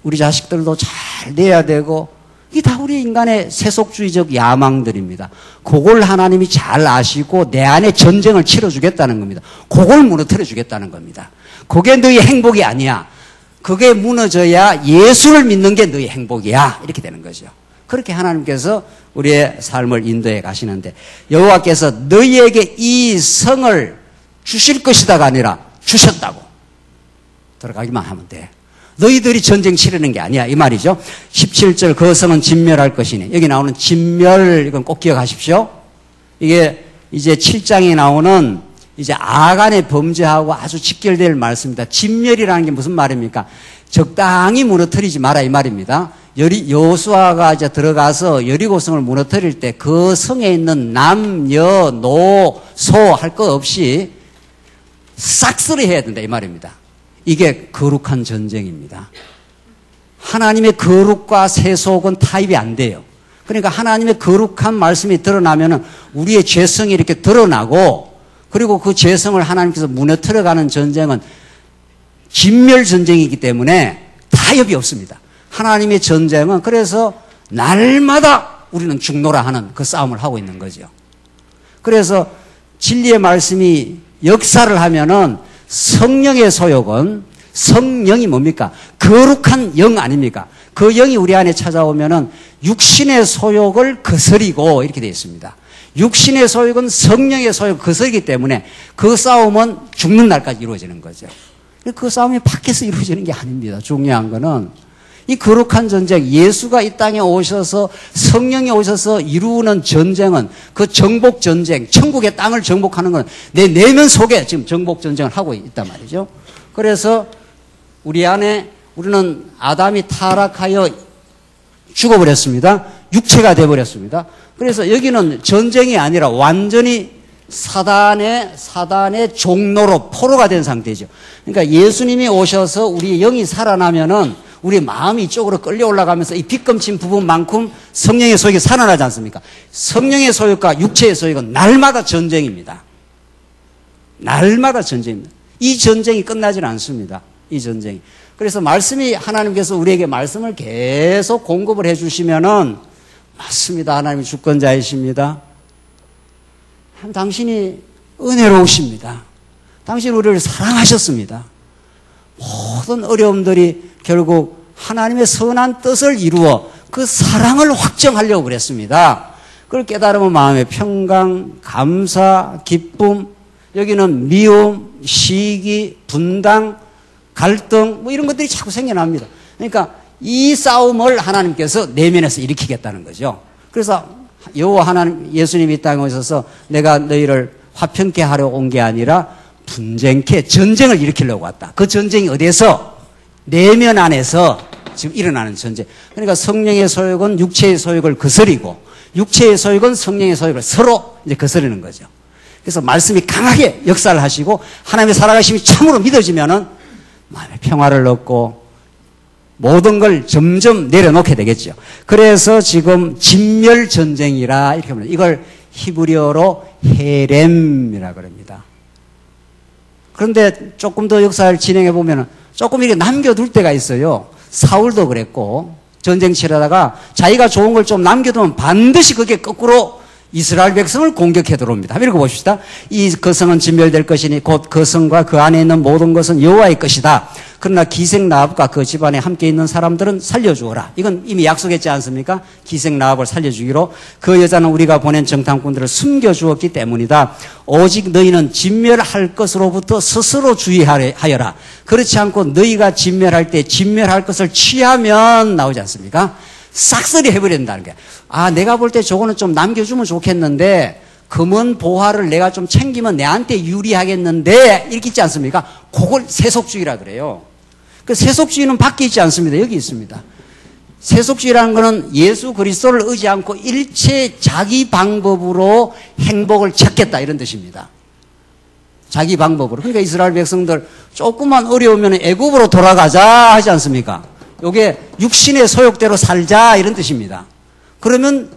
우리 자식들도 잘 돼야 되고 이게 다 우리 인간의 세속주의적 야망들입니다. 그걸 하나님이 잘 아시고 내 안에 전쟁을 치러주겠다는 겁니다. 그걸 무너뜨려 주겠다는 겁니다. 그게 너희 행복이 아니야. 그게 무너져야 예수를 믿는 게 너희 행복이야. 이렇게 되는 거죠. 그렇게 하나님께서 우리의 삶을 인도해 가시는데 여호와께서 너희에게 이 성을 주실 것이다가 아니라 주셨다고. 들어가기만 하면 돼. 너희들이 전쟁 치르는 게 아니야. 이 말이죠. 17절 그 성은 진멸할 것이니. 여기 나오는 진멸 이건 꼭 기억하십시오. 이게 이제 7장에 나오는 이제 아간의 범죄하고 아주 직결될 말씀입니다. 진멸이라는 게 무슨 말입니까? 적당히 무너뜨리지 마라 이 말입니다. 여호수아가 이제 들어가서 여리고성을 무너뜨릴 때 그 성에 있는 남, 여, 노, 소 할 거 없이 싹쓸이 해야 된다 이 말입니다. 이게 거룩한 전쟁입니다. 하나님의 거룩과 세속은 타협이 안 돼요. 그러니까 하나님의 거룩한 말씀이 드러나면은 우리의 죄성이 이렇게 드러나고 그리고 그 죄성을 하나님께서 무너뜨려가는 전쟁은 진멸 전쟁이기 때문에 타협이 없습니다. 하나님의 전쟁은 그래서 날마다 우리는 죽노라 하는 그 싸움을 하고 있는 거죠. 그래서 진리의 말씀이 역사를 하면은 성령의 소욕은 성령이 뭡니까? 거룩한 영 아닙니까? 그 영이 우리 안에 찾아오면은 육신의 소욕을 거스리고 이렇게 되어 있습니다. 육신의 소욕은 성령의 소욕을 거스르기 때문에 그 싸움은 죽는 날까지 이루어지는 거죠. 그 싸움이 밖에서 이루어지는 게 아닙니다. 중요한 거는 이 거룩한 전쟁, 예수가 이 땅에 오셔서 성령이 오셔서 이루는 전쟁은 그 정복 전쟁, 천국의 땅을 정복하는 건 내 내면 속에 지금 정복 전쟁을 하고 있단 말이죠. 그래서 우리 안에 우리는 아담이 타락하여 죽어버렸습니다. 육체가 되어버렸습니다. 그래서 여기는 전쟁이 아니라 완전히 사단의 종로로 포로가 된 상태죠. 그러니까 예수님이 오셔서 우리 영이 살아나면은 우리 마음이 이쪽으로 끌려 올라가면서 이 빗금친 부분만큼 성령의 소욕이 살아나지 않습니까? 성령의 소욕과 육체의 소욕은 날마다 전쟁입니다. 날마다 전쟁입니다. 이 전쟁이 끝나지는 않습니다. 이 전쟁이. 그래서 말씀이 하나님께서 우리에게 말씀을 계속 공급을 해 주시면은 맞습니다. 하나님이 주권자이십니다. 당신이 은혜로우십니다. 당신이 우리를 사랑하셨습니다. 모든 어려움들이 결국 하나님의 선한 뜻을 이루어 그 사랑을 확정하려고 그랬습니다. 그걸 깨달으면 마음의 평강, 감사, 기쁨, 여기는 미움, 시기, 분당, 갈등 뭐 이런 것들이 자꾸 생겨납니다. 그러니까 이 싸움을 하나님께서 내면에서 일으키겠다는 거죠. 그래서 여호와 하나님 예수님이 이 땅에 오셔서 내가 너희를 화평케 하려 온 게 아니라 분쟁케 전쟁을 일으키려고 왔다. 그 전쟁이 어디에서? 내면 안에서 지금 일어나는 전쟁. 그러니까 성령의 소욕은 육체의 소욕을 거스리고 육체의 소욕은 성령의 소욕을 서로 이제 거스르는 거죠. 그래서 말씀이 강하게 역사를 하시고 하나님의 살아가심이 참으로 믿어지면은 마음의 평화를 얻고 모든 걸 점점 내려놓게 되겠죠. 그래서 지금 진멸 전쟁이라 이렇게 합니다. 이걸 히브리어로 헤렘이라 그럽니다. 그런데 조금 더 역사를 진행해 보면은 조금 이렇게 남겨둘 때가 있어요. 사울도 그랬고 전쟁 치르다가 자기가 좋은 걸 좀 남겨두면 반드시 그게 거꾸로 이스라엘 백성을 공격해 들어옵니다. 한번 읽어봅시다. 이 그 성은 진멸될 것이니 곧 그 성과 그 안에 있는 모든 것은 여호와의 것이다. 그러나 기생 라합과 그 집안에 함께 있는 사람들은 살려주어라. 이건 이미 약속했지 않습니까? 기생 라합을 살려주기로 그 여자는 우리가 보낸 정탐꾼들을 숨겨주었기 때문이다. 오직 너희는 진멸할 것으로부터 스스로 주의하여라. 그렇지 않고 너희가 진멸할 때 진멸할 것을 취하면 나오지 않습니까? 싹쓸이 해버린다는 거야. 아, 내가 볼 때 저거는 좀 남겨주면 좋겠는데, 금은 보화를 내가 좀 챙기면 내한테 유리하겠는데, 이렇게 있지 않습니까? 그걸 세속주의라 그래요. 그 세속주의는 밖에 있지 않습니다. 여기 있습니다. 세속주의라는 것은 예수 그리스도를 의지 않고 일체 자기 방법으로 행복을 찾겠다, 이런 뜻입니다. 자기 방법으로. 그러니까 이스라엘 백성들 조금만 어려우면 애굽으로 돌아가자 하지 않습니까? 요게 육신의 소욕대로 살자, 이런 뜻입니다. 그러면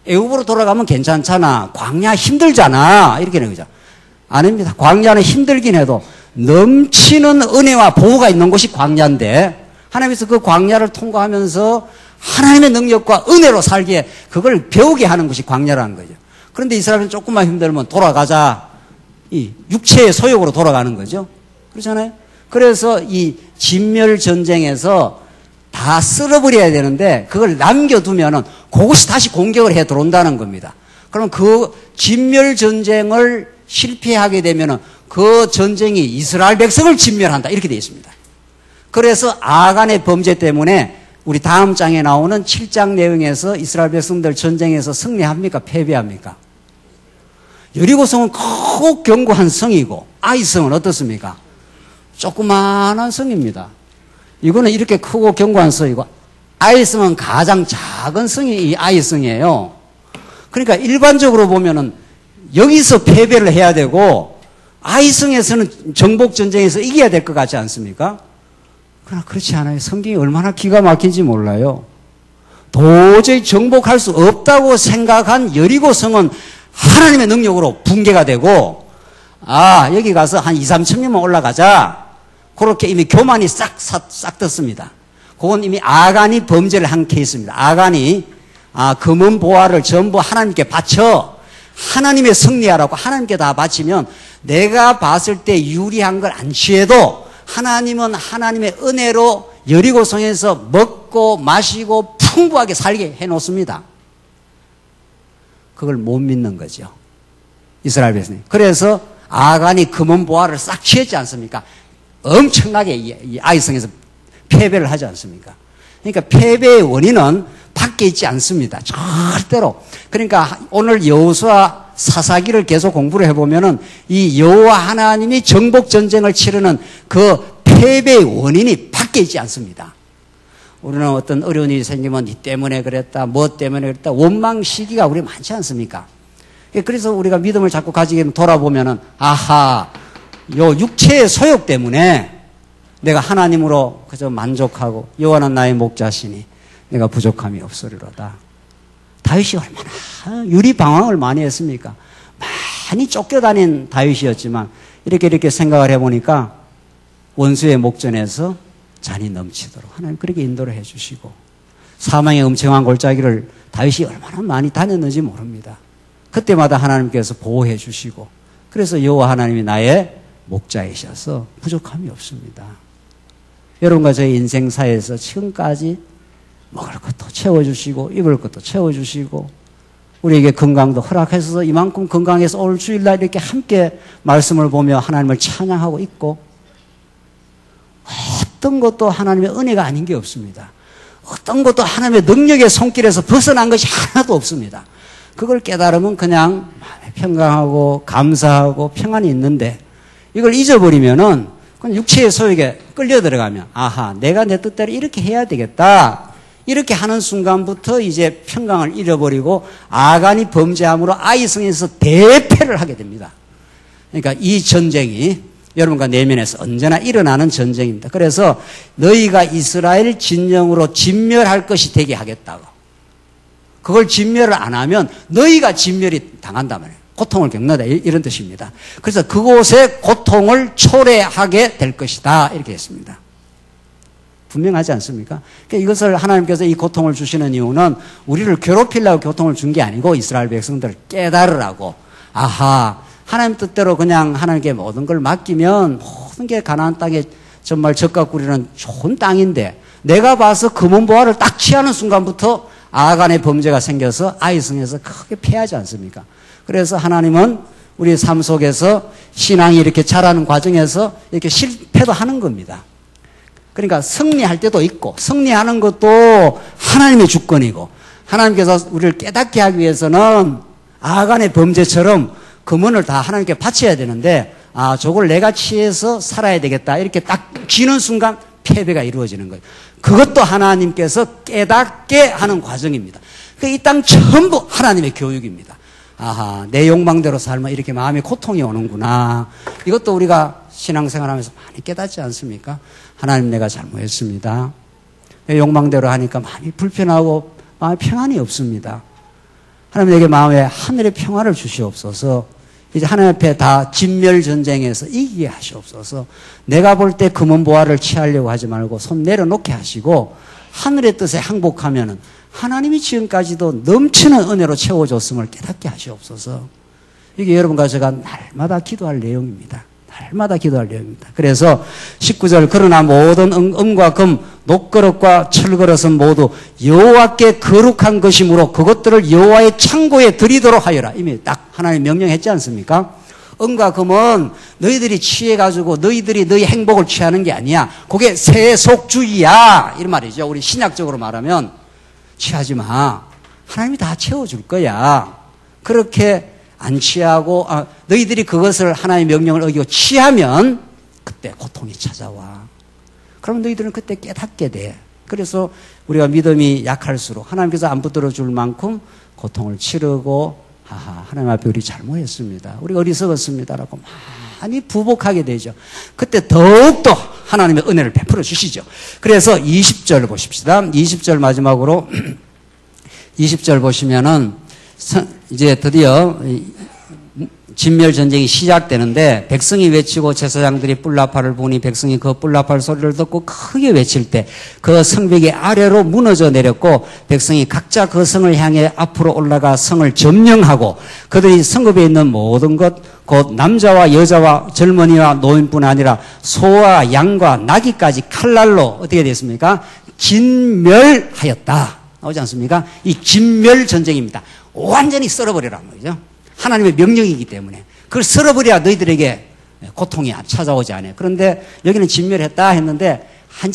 애굽으로 돌아가면 괜찮잖아. 광야 힘들잖아. 이렇게 하는 거죠. 아닙니다. 광야는 힘들긴 해도 넘치는 은혜와 보호가 있는 곳이 광야인데, 하나님께서 그 광야를 통과하면서 하나님의 능력과 은혜로 살기에 그걸 배우게 하는 것이 광야라는 거죠. 그런데 이스라엘은 조금만 힘들면 돌아가자. 이 육체의 소욕으로 돌아가는 거죠. 그렇잖아요. 그래서 이 진멸 전쟁에서 다 쓸어버려야 되는데 그걸 남겨두면은 그것이 다시 공격을 해 들어온다는 겁니다. 그럼 그 진멸 전쟁을 실패하게 되면은 그 전쟁이 이스라엘 백성을 진멸한다, 이렇게 되어 있습니다. 그래서 아간의 범죄 때문에 우리 다음 장에 나오는 7장 내용에서 이스라엘 백성들 전쟁에서 승리합니까? 패배합니까? 여리고성은 크고 견고한 성이고 아이성은 어떻습니까? 조그마한 성입니다. 이거는 이렇게 크고 견고한 성이고 아이성은 가장 작은 성이 이 아이성이에요. 그러니까 일반적으로 보면은 여기서 패배를 해야 되고 아이성에서는 정복전쟁에서 이겨야 될 것 같지 않습니까? 그러나 그렇지 않아요. 성경이 얼마나 기가 막힌지 몰라요. 도저히 정복할 수 없다고 생각한 여리고성은 하나님의 능력으로 붕괴가 되고, 아, 여기 가서 한 2, 3천 명만 올라가자. 그렇게 이미 교만이 싹 떴습니다. 그건 이미 아간이 범죄를 한 케이스입니다. 아간이, 금은 보화를 전부 하나님께 바쳐 하나님의 승리하라고 하나님께 다 바치면 내가 봤을 때 유리한 걸 안 취해도 하나님은 하나님의 은혜로 여리고성에서 먹고 마시고 풍부하게 살게 해놓습니다. 그걸 못 믿는 거죠. 이스라엘 백성이. 그래서 아간이 금은 보화를 싹 취했지 않습니까? 엄청나게 이 아이성에서 패배를 하지 않습니까? 그러니까 패배의 원인은 밖에 있지 않습니다. 절대로. 그러니까 오늘 여호수아 사사기를 계속 공부를 해보면은 이 여호와 하나님이 정복 전쟁을 치르는 그 패배의 원인이 밖에 있지 않습니다. 우리는 어떤 어려운 일이 생기면 니 때문에 그랬다, 뭐 때문에 그랬다, 원망 시기가 우리 많지 않습니까? 그래서 우리가 믿음을 자꾸 가지게 돌아보면은 아하, 요 육체의 소욕 때문에 내가 하나님으로 그저 만족하고 여호와는 나의 목자시니 내가 부족함이 없으리로다. 다윗이 얼마나 유리방황을 많이 했습니까? 많이 쫓겨다닌 다윗이었지만 이렇게 생각을 해보니까 원수의 목전에서 잔이 넘치도록 하나님 그렇게 인도를 해주시고 사망의 엄청난 골짜기를 다윗이 얼마나 많이 다녔는지 모릅니다. 그때마다 하나님께서 보호해 주시고 그래서 여호와 하나님이 나의 목자이셔서 부족함이 없습니다. 여러분과 저의 인생사에서 지금까지 먹을 것도 채워주시고 입을 것도 채워주시고 우리에게 건강도 허락하셔서 이만큼 건강해서 오늘 주일날 이렇게 함께 말씀을 보며 하나님을 찬양하고 있고 어떤 것도 하나님의 은혜가 아닌 게 없습니다. 어떤 것도 하나님의 능력의 손길에서 벗어난 것이 하나도 없습니다. 그걸 깨달으면 그냥 마음에 평강하고 감사하고 평안이 있는데 이걸 잊어버리면은 그냥 육체의 소욕에 끌려 들어가면 아하 내가 내 뜻대로 이렇게 해야 되겠다. 이렇게 하는 순간부터 이제 평강을 잃어버리고 아간이 범죄함으로 아이성에서 대패를 하게 됩니다. 그러니까 이 전쟁이 여러분과 내면에서 언제나 일어나는 전쟁입니다. 그래서 너희가 이스라엘 진영으로 진멸할 것이 되게 하겠다고. 그걸 진멸을 안 하면 너희가 진멸이 당한단 말이에요. 고통을 겪는다 이런 뜻입니다. 그래서 그곳에 고통을 초래하게 될 것이다 이렇게 했습니다. 분명하지 않습니까? 그러니까 이것을 하나님께서 이 고통을 주시는 이유는 우리를 괴롭히려고 고통을 준 게 아니고 이스라엘 백성들을 깨달으라고. 아하 하나님 뜻대로 그냥 하나님께 모든 걸 맡기면 모든 게 가나안 땅에 정말 젖과 꿀이는 좋은 땅인데 내가 봐서 금은 보화를 딱 취하는 순간부터 아간의 범죄가 생겨서 아이성에서 크게 패하지 않습니까? 그래서 하나님은 우리 삶 속에서 신앙이 이렇게 자라는 과정에서 이렇게 실패도 하는 겁니다. 그러니까 승리할 때도 있고 승리하는 것도 하나님의 주권이고 하나님께서 우리를 깨닫게 하기 위해서는 아간의 범죄처럼 금원을 다 하나님께 바쳐야 되는데, 아, 저걸 내가 취해서 살아야 되겠다. 이렇게 딱 쥐는 순간 패배가 이루어지는 거예요. 그것도 하나님께서 깨닫게 하는 과정입니다. 이 땅 전부 하나님의 교육입니다. 아하, 내 욕망대로 살면 이렇게 마음에 고통이 오는구나. 이것도 우리가 신앙생활하면서 많이 깨닫지 않습니까? 하나님, 내가 잘못했습니다. 내 욕망대로 하니까 많이 불편하고 마음에 평안이 없습니다. 하나님, 내게 마음에 하늘의 평화를 주시옵소서. 이제 하나님 앞에 다 진멸전쟁에서 이기게 하시옵소서. 내가 볼 때 금은보화를 취하려고 하지 말고 손 내려놓게 하시고, 하늘의 뜻에 항복하면은 하나님이 지금까지도 넘치는 은혜로 채워줬음을 깨닫게 하시옵소서. 이게 여러분과 제가 날마다 기도할 내용입니다. 날마다 기도할 내용입니다. 그래서 19절, 그러나 모든 은과 금, 녹그릇과 철그릇은 모두 여호와께 거룩한 것이므로 그것들을 여호와의 창고에 드리도록 하여라. 이미 딱 하나님 명령했지 않습니까? 은과 금은 너희들이 취해가지고 너희들이 너희 행복을 취하는 게 아니야. 그게 세속주의야. 이런 말이죠. 우리 신약적으로 말하면 취하지 마. 하나님이 다 채워줄 거야. 그렇게 안 취하고, 너희들이 그것을 하나님의 명령을 어기고 취하면 그때 고통이 찾아와. 그러면 너희들은 그때 깨닫게 돼. 그래서 우리가 믿음이 약할수록 하나님께서 안 붙들어 줄 만큼 고통을 치르고, 하나님 앞에 우리 잘못했습니다. 우리가 어리석었습니다라고 많이 부복하게 되죠. 그때 더욱더 하나님의 은혜를 베풀어 주시죠. 그래서 20절 보십시다. 20절 마지막으로 20절 보시면은 이제 드디어 진멸전쟁이 시작되는데, 백성이 외치고 제사장들이 뿔나팔을 부니 백성이 그 뿔나팔 소리를 듣고 크게 외칠 때 그 성벽이 아래로 무너져 내렸고, 백성이 각자 그 성을 향해 앞으로 올라가 성을 점령하고, 그들이 성읍에 있는 모든 것, 곧 남자와 여자와 젊은이와 노인뿐 아니라 소와 양과 나귀까지 칼날로 어떻게 됐습니까? 진멸하였다. 나오지 않습니까? 이 진멸전쟁입니다. 완전히 썰어버리란 말이죠. 하나님의 명령이기 때문에. 그걸 썰어버려야 너희들에게 고통이 찾아오지 않아요. 그런데 여기는 진멸했다 했는데,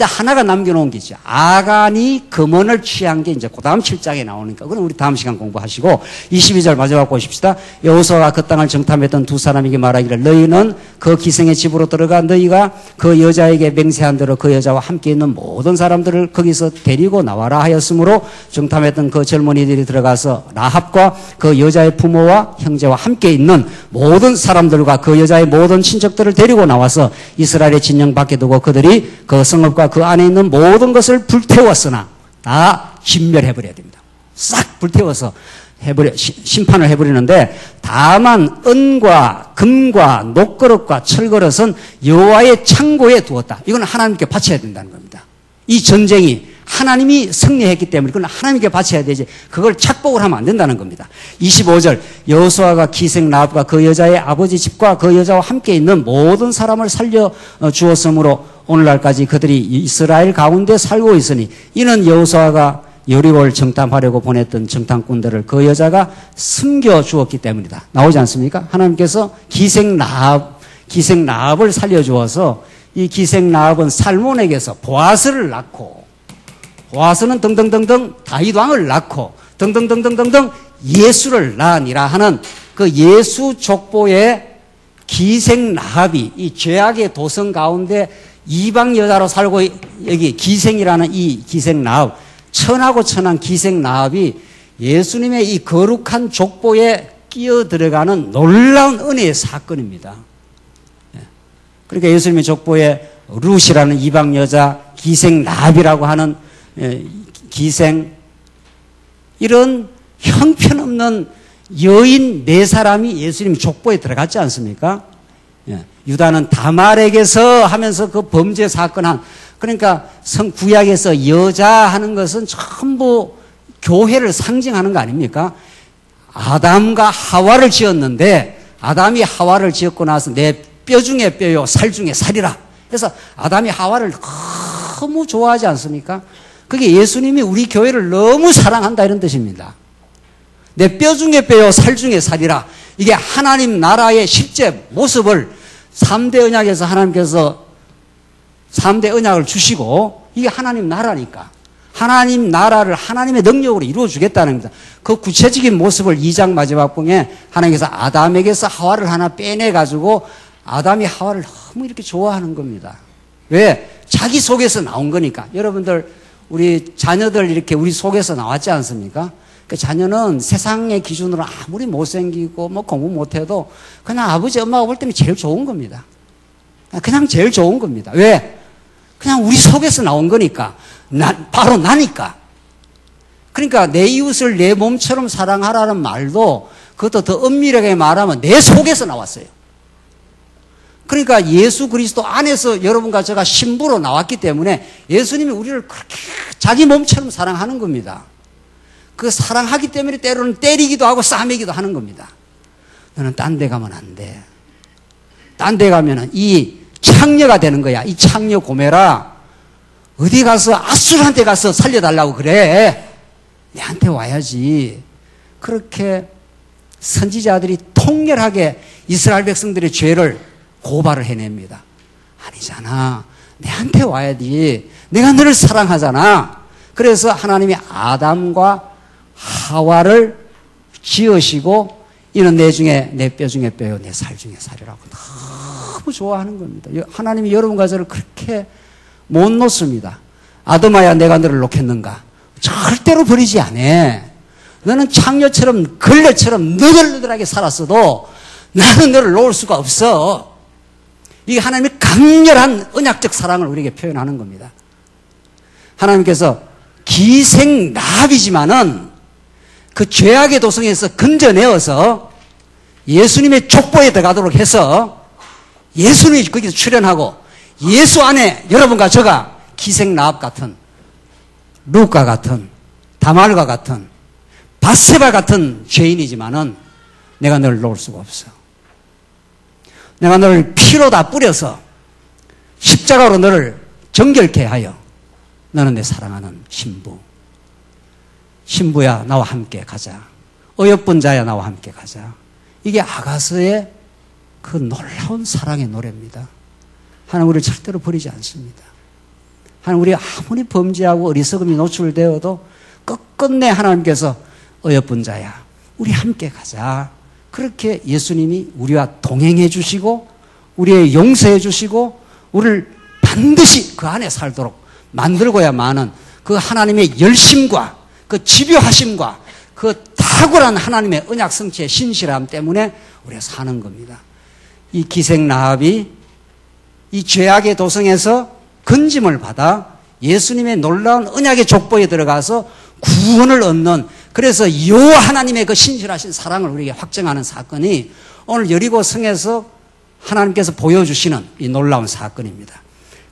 하나가 남겨놓은 게 있죠. 아간이 금원을 취한 게 이제 그 다음 7장에 나오니까, 그럼 우리 다음 시간 공부하시고, 22절 마지막 보십시다. 여호수아가 그 땅을 정탐했던 두 사람에게 말하기를, 너희는 그 기생의 집으로 들어가 너희가 그 여자에게 맹세한 대로 그 여자와 함께 있는 모든 사람들을 거기서 데리고 나와라 하였으므로, 정탐했던 그 젊은이들이 들어가서 라합과 그 여자의 부모와 형제와 함께 있는 모든 사람들과 그 여자의 모든 친척들을 데리고 나와서 이스라엘의 진영 밖에 두고 그들이 그 성읍과 그 안에 있는 모든 것을 불태웠으나 다 진멸해버려야 됩니다. 싹 불태워서 심판을 해버리는데, 다만 은과 금과 녹그릇과 철그릇은 여호와의 창고에 두었다. 이건 하나님께 바쳐야 된다는 겁니다. 이 전쟁이 하나님이 승리했기 때문에 그건 하나님께 바쳐야 되지, 그걸 착복을 하면 안 된다는 겁니다. 25절, 여호수아가 기생 라합과 그 여자의 아버지 집과 그 여자와 함께 있는 모든 사람을 살려 주었으므로 오늘날까지 그들이 이스라엘 가운데 살고 있으니, 이는 여호수아가 여리고를 정탐하려고 보냈던 정탐꾼들을 그 여자가 숨겨 주었기 때문이다. 나오지 않습니까? 하나님께서 기생 라합을 살려 주어서, 이 기생 라합은 살몬에게서 보아스를 낳고, 보아스는 등등등등 다윗 왕을 낳고 등등등등등등 예수를 낳으니라 하는 그 예수 족보의 기생 라합이 이 죄악의 도성 가운데 이방 여자로 살고, 여기 기생이라는 이 기생 라합, 천하고 천한 기생 라합이 예수님의 이 거룩한 족보에 끼어 들어가는 놀라운 은혜의 사건입니다. 그러니까 예수님의 족보에 룻이라는 이방 여자, 기생 라합이라고 하는 기생, 이런 형편없는 여인 네 사람이 예수님 족보에 들어갔지 않습니까? 유다는 다말에게서 하면서 그 범죄 사건 그러니까 구약에서 여자 하는 것은 전부 교회를 상징하는 거 아닙니까? 아담과 하와를 지었는데, 아담이 하와를 지었고 나서 내 뼈 중에 뼈요 살 중에 살이라. 그래서 아담이 하와를 너무 좋아하지 않습니까? 그게 예수님이 우리 교회를 너무 사랑한다 이런 뜻입니다. 내 뼈 중에 뼈요 살 중에 살이라. 이게 하나님 나라의 실제 모습을 3대 언약에서 하나님께서 3대 언약을 주시고, 이게 하나님 나라니까. 하나님 나라를 하나님의 능력으로 이루어 주겠다는 겁니다. 그 구체적인 모습을 2장 마지막 부분에 하나님께서 아담에게서 하와를 하나 빼내가지고 아담이 하와를 너무 이렇게 좋아하는 겁니다. 왜? 자기 속에서 나온 거니까. 여러분들, 우리 자녀들 이렇게 우리 속에서 나왔지 않습니까? 그 자녀는 세상의 기준으로 아무리 못생기고 뭐 공부 못해도 그냥 아버지 엄마가 볼 때는 제일 좋은 겁니다. 그냥 제일 좋은 겁니다. 왜? 그냥 우리 속에서 나온 거니까. 바로 나니까. 그러니까 내 이웃을 내 몸처럼 사랑하라는 말도 그것도 더 엄밀하게 말하면 내 속에서 나왔어요. 그러니까 예수 그리스도 안에서 여러분과 제가 신부로 나왔기 때문에 예수님이 우리를 그렇게 자기 몸처럼 사랑하는 겁니다. 그 사랑하기 때문에 때로는 때리기도 하고 싸매기도 하는 겁니다. 너는 딴 데 가면 안 돼. 딴 데 가면은 이 창녀가 되는 거야. 이 창녀 고매라. 어디 가서 아술한테 가서 살려달라고 그래. 내한테 와야지. 그렇게 선지자들이 통렬하게 이스라엘 백성들의 죄를 고발을 해냅니다. 아니잖아. 내한테 와야지. 내가 너를 사랑하잖아. 그래서 하나님이 아담과 하와를 지으시고 이는 내 중에 내 뼈 중에 뼈요 내 살 중에 살이라고 너무 좋아하는 겁니다. 하나님이 여러분과 저를 그렇게 못 놓습니다. 아담아야 내가 너를 놓겠는가? 절대로 버리지 않아. 너는 창녀처럼 걸레처럼 너덜너덜하게 살았어도 나는 너를 놓을 수가 없어. 이게 하나님의 강렬한 언약적 사랑을 우리에게 표현하는 겁니다. 하나님께서 기생나비지만은 그 죄악의 도성에서 건져내어서 예수님의 족보에 들어가도록 해서 예수님이 거기서 출현하고 예수 안에 여러분과 저가 기생나합 같은 루카 같은 다말과 같은 바세바 같은 죄인이지만은 내가 너를 놓을 수가 없어. 내가 너를 피로 다 뿌려서 십자가로 너를 정결케 하여 너는 내 사랑하는 신부. 신부야 나와 함께 가자. 어여쁜 자야 나와 함께 가자. 이게 아가서의 그 놀라운 사랑의 노래입니다. 하나님 우리를 절대로 버리지 않습니다. 하나님 우리가 아무리 범죄하고 어리석음이 노출되어도 끝끝내 하나님께서 어여쁜 자야 우리 함께 가자. 그렇게 예수님이 우리와 동행해 주시고 우리의 용서해 주시고 우리를 반드시 그 안에 살도록 만들고야만은 그 하나님의 열심과 그 집요하심과 그 탁월한 하나님의 언약 성취의 신실함 때문에 우리가 사는 겁니다. 이 기생라합이 이 죄악의 도성에서 건짐을 받아 예수님의 놀라운 언약의 족보에 들어가서 구원을 얻는, 그래서 여호와 하나님의 그 신실하신 사랑을 우리에게 확증하는 사건이 오늘 여리고 성에서 하나님께서 보여주시는 이 놀라운 사건입니다.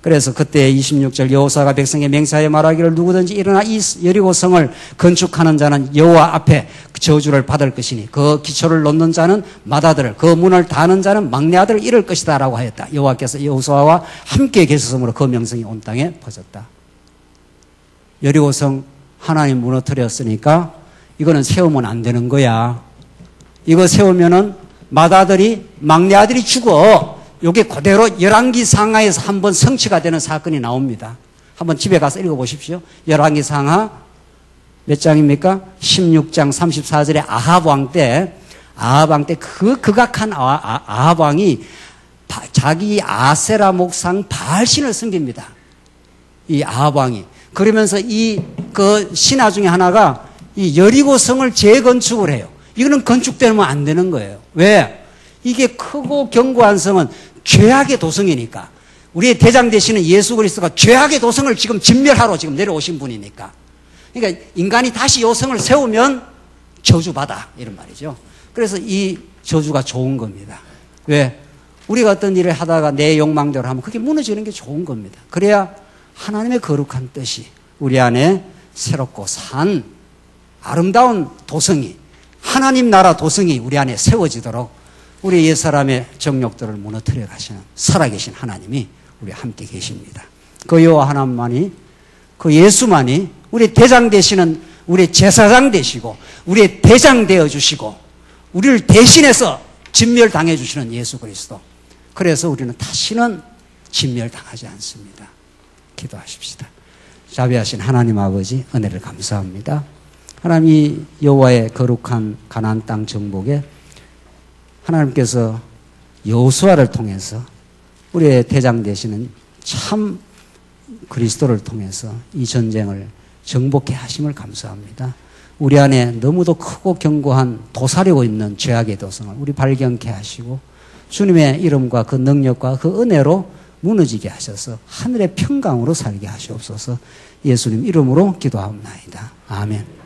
그래서 그때 26절 여호수아가 백성의 맹세하여 말하기를 누구든지 일어나 이 여리고 성을 건축하는 자는 여호와 앞에 저주를 받을 것이니 그 기초를 놓는 자는 맏아들을 그 문을 다는 자는 막내 아들을 잃을 것이다 라고 하였다. 여호와께서 여호수아와 함께 계셨으므로 그 명성이 온 땅에 퍼졌다. 여리고 성 하나님 무너뜨렸으니까 이거는 세우면 안 되는 거야. 이거 세우면은 맏아들이 막내 아들이 죽어. 이게 그대로 열왕기 상하에서 한번 성취가 되는 사건이 나옵니다. 한번 집에 가서 읽어보십시오. 열왕기 상하 몇 장입니까? 16장 34절에 아합 왕 때 그 극악한 아합 왕이 자기 아세라 목상 바알신을 섬깁니다. 이 아합 왕이. 그러면서 그 신하 중에 하나가 이 여리고 성을 재건축을 해요. 이거는 건축되면 안 되는 거예요. 왜? 이게 크고 견고한 성은 죄악의 도성이니까. 우리의 대장 되시는 예수 그리스도가 죄악의 도성을 지금 진멸하러 지금 내려오신 분이니까. 그러니까 인간이 다시 이 성을 세우면 저주받아. 이런 말이죠. 그래서 이 저주가 좋은 겁니다. 왜? 우리가 어떤 일을 하다가 내 욕망대로 하면 그게 무너지는 게 좋은 겁니다. 그래야 하나님의 거룩한 뜻이 우리 안에 새롭고 산 아름다운 도성이, 하나님 나라 도성이 우리 안에 세워지도록 우리 옛사람의 정욕들을 무너뜨려 가시는 살아계신 하나님이 우리 함께 계십니다. 그 여호와 하나님만이, 그 예수만이 우리 대장 되시는, 우리 제사장 되시고 우리의 대장 되어 주시고 우리를 대신해서 진멸당해 주시는 예수 그리스도. 그래서 우리는 다시는 진멸당하지 않습니다. 기도하십시다. 자비하신 하나님 아버지 은혜를 감사합니다. 하나님 여호와의 거룩한 가나안 땅 정복에 하나님께서 여호수아를 통해서 우리의 대장 되시는 참 그리스도를 통해서 이 전쟁을 정복해 하심을 감사합니다. 우리 안에 너무도 크고 견고한 도사리고 있는 죄악의 도성을 우리 발견케 하시고 주님의 이름과 그 능력과 그 은혜로 무너지게 하셔서 하늘의 평강으로 살게 하시옵소서. 예수님 이름으로 기도하옵나이다. 아멘.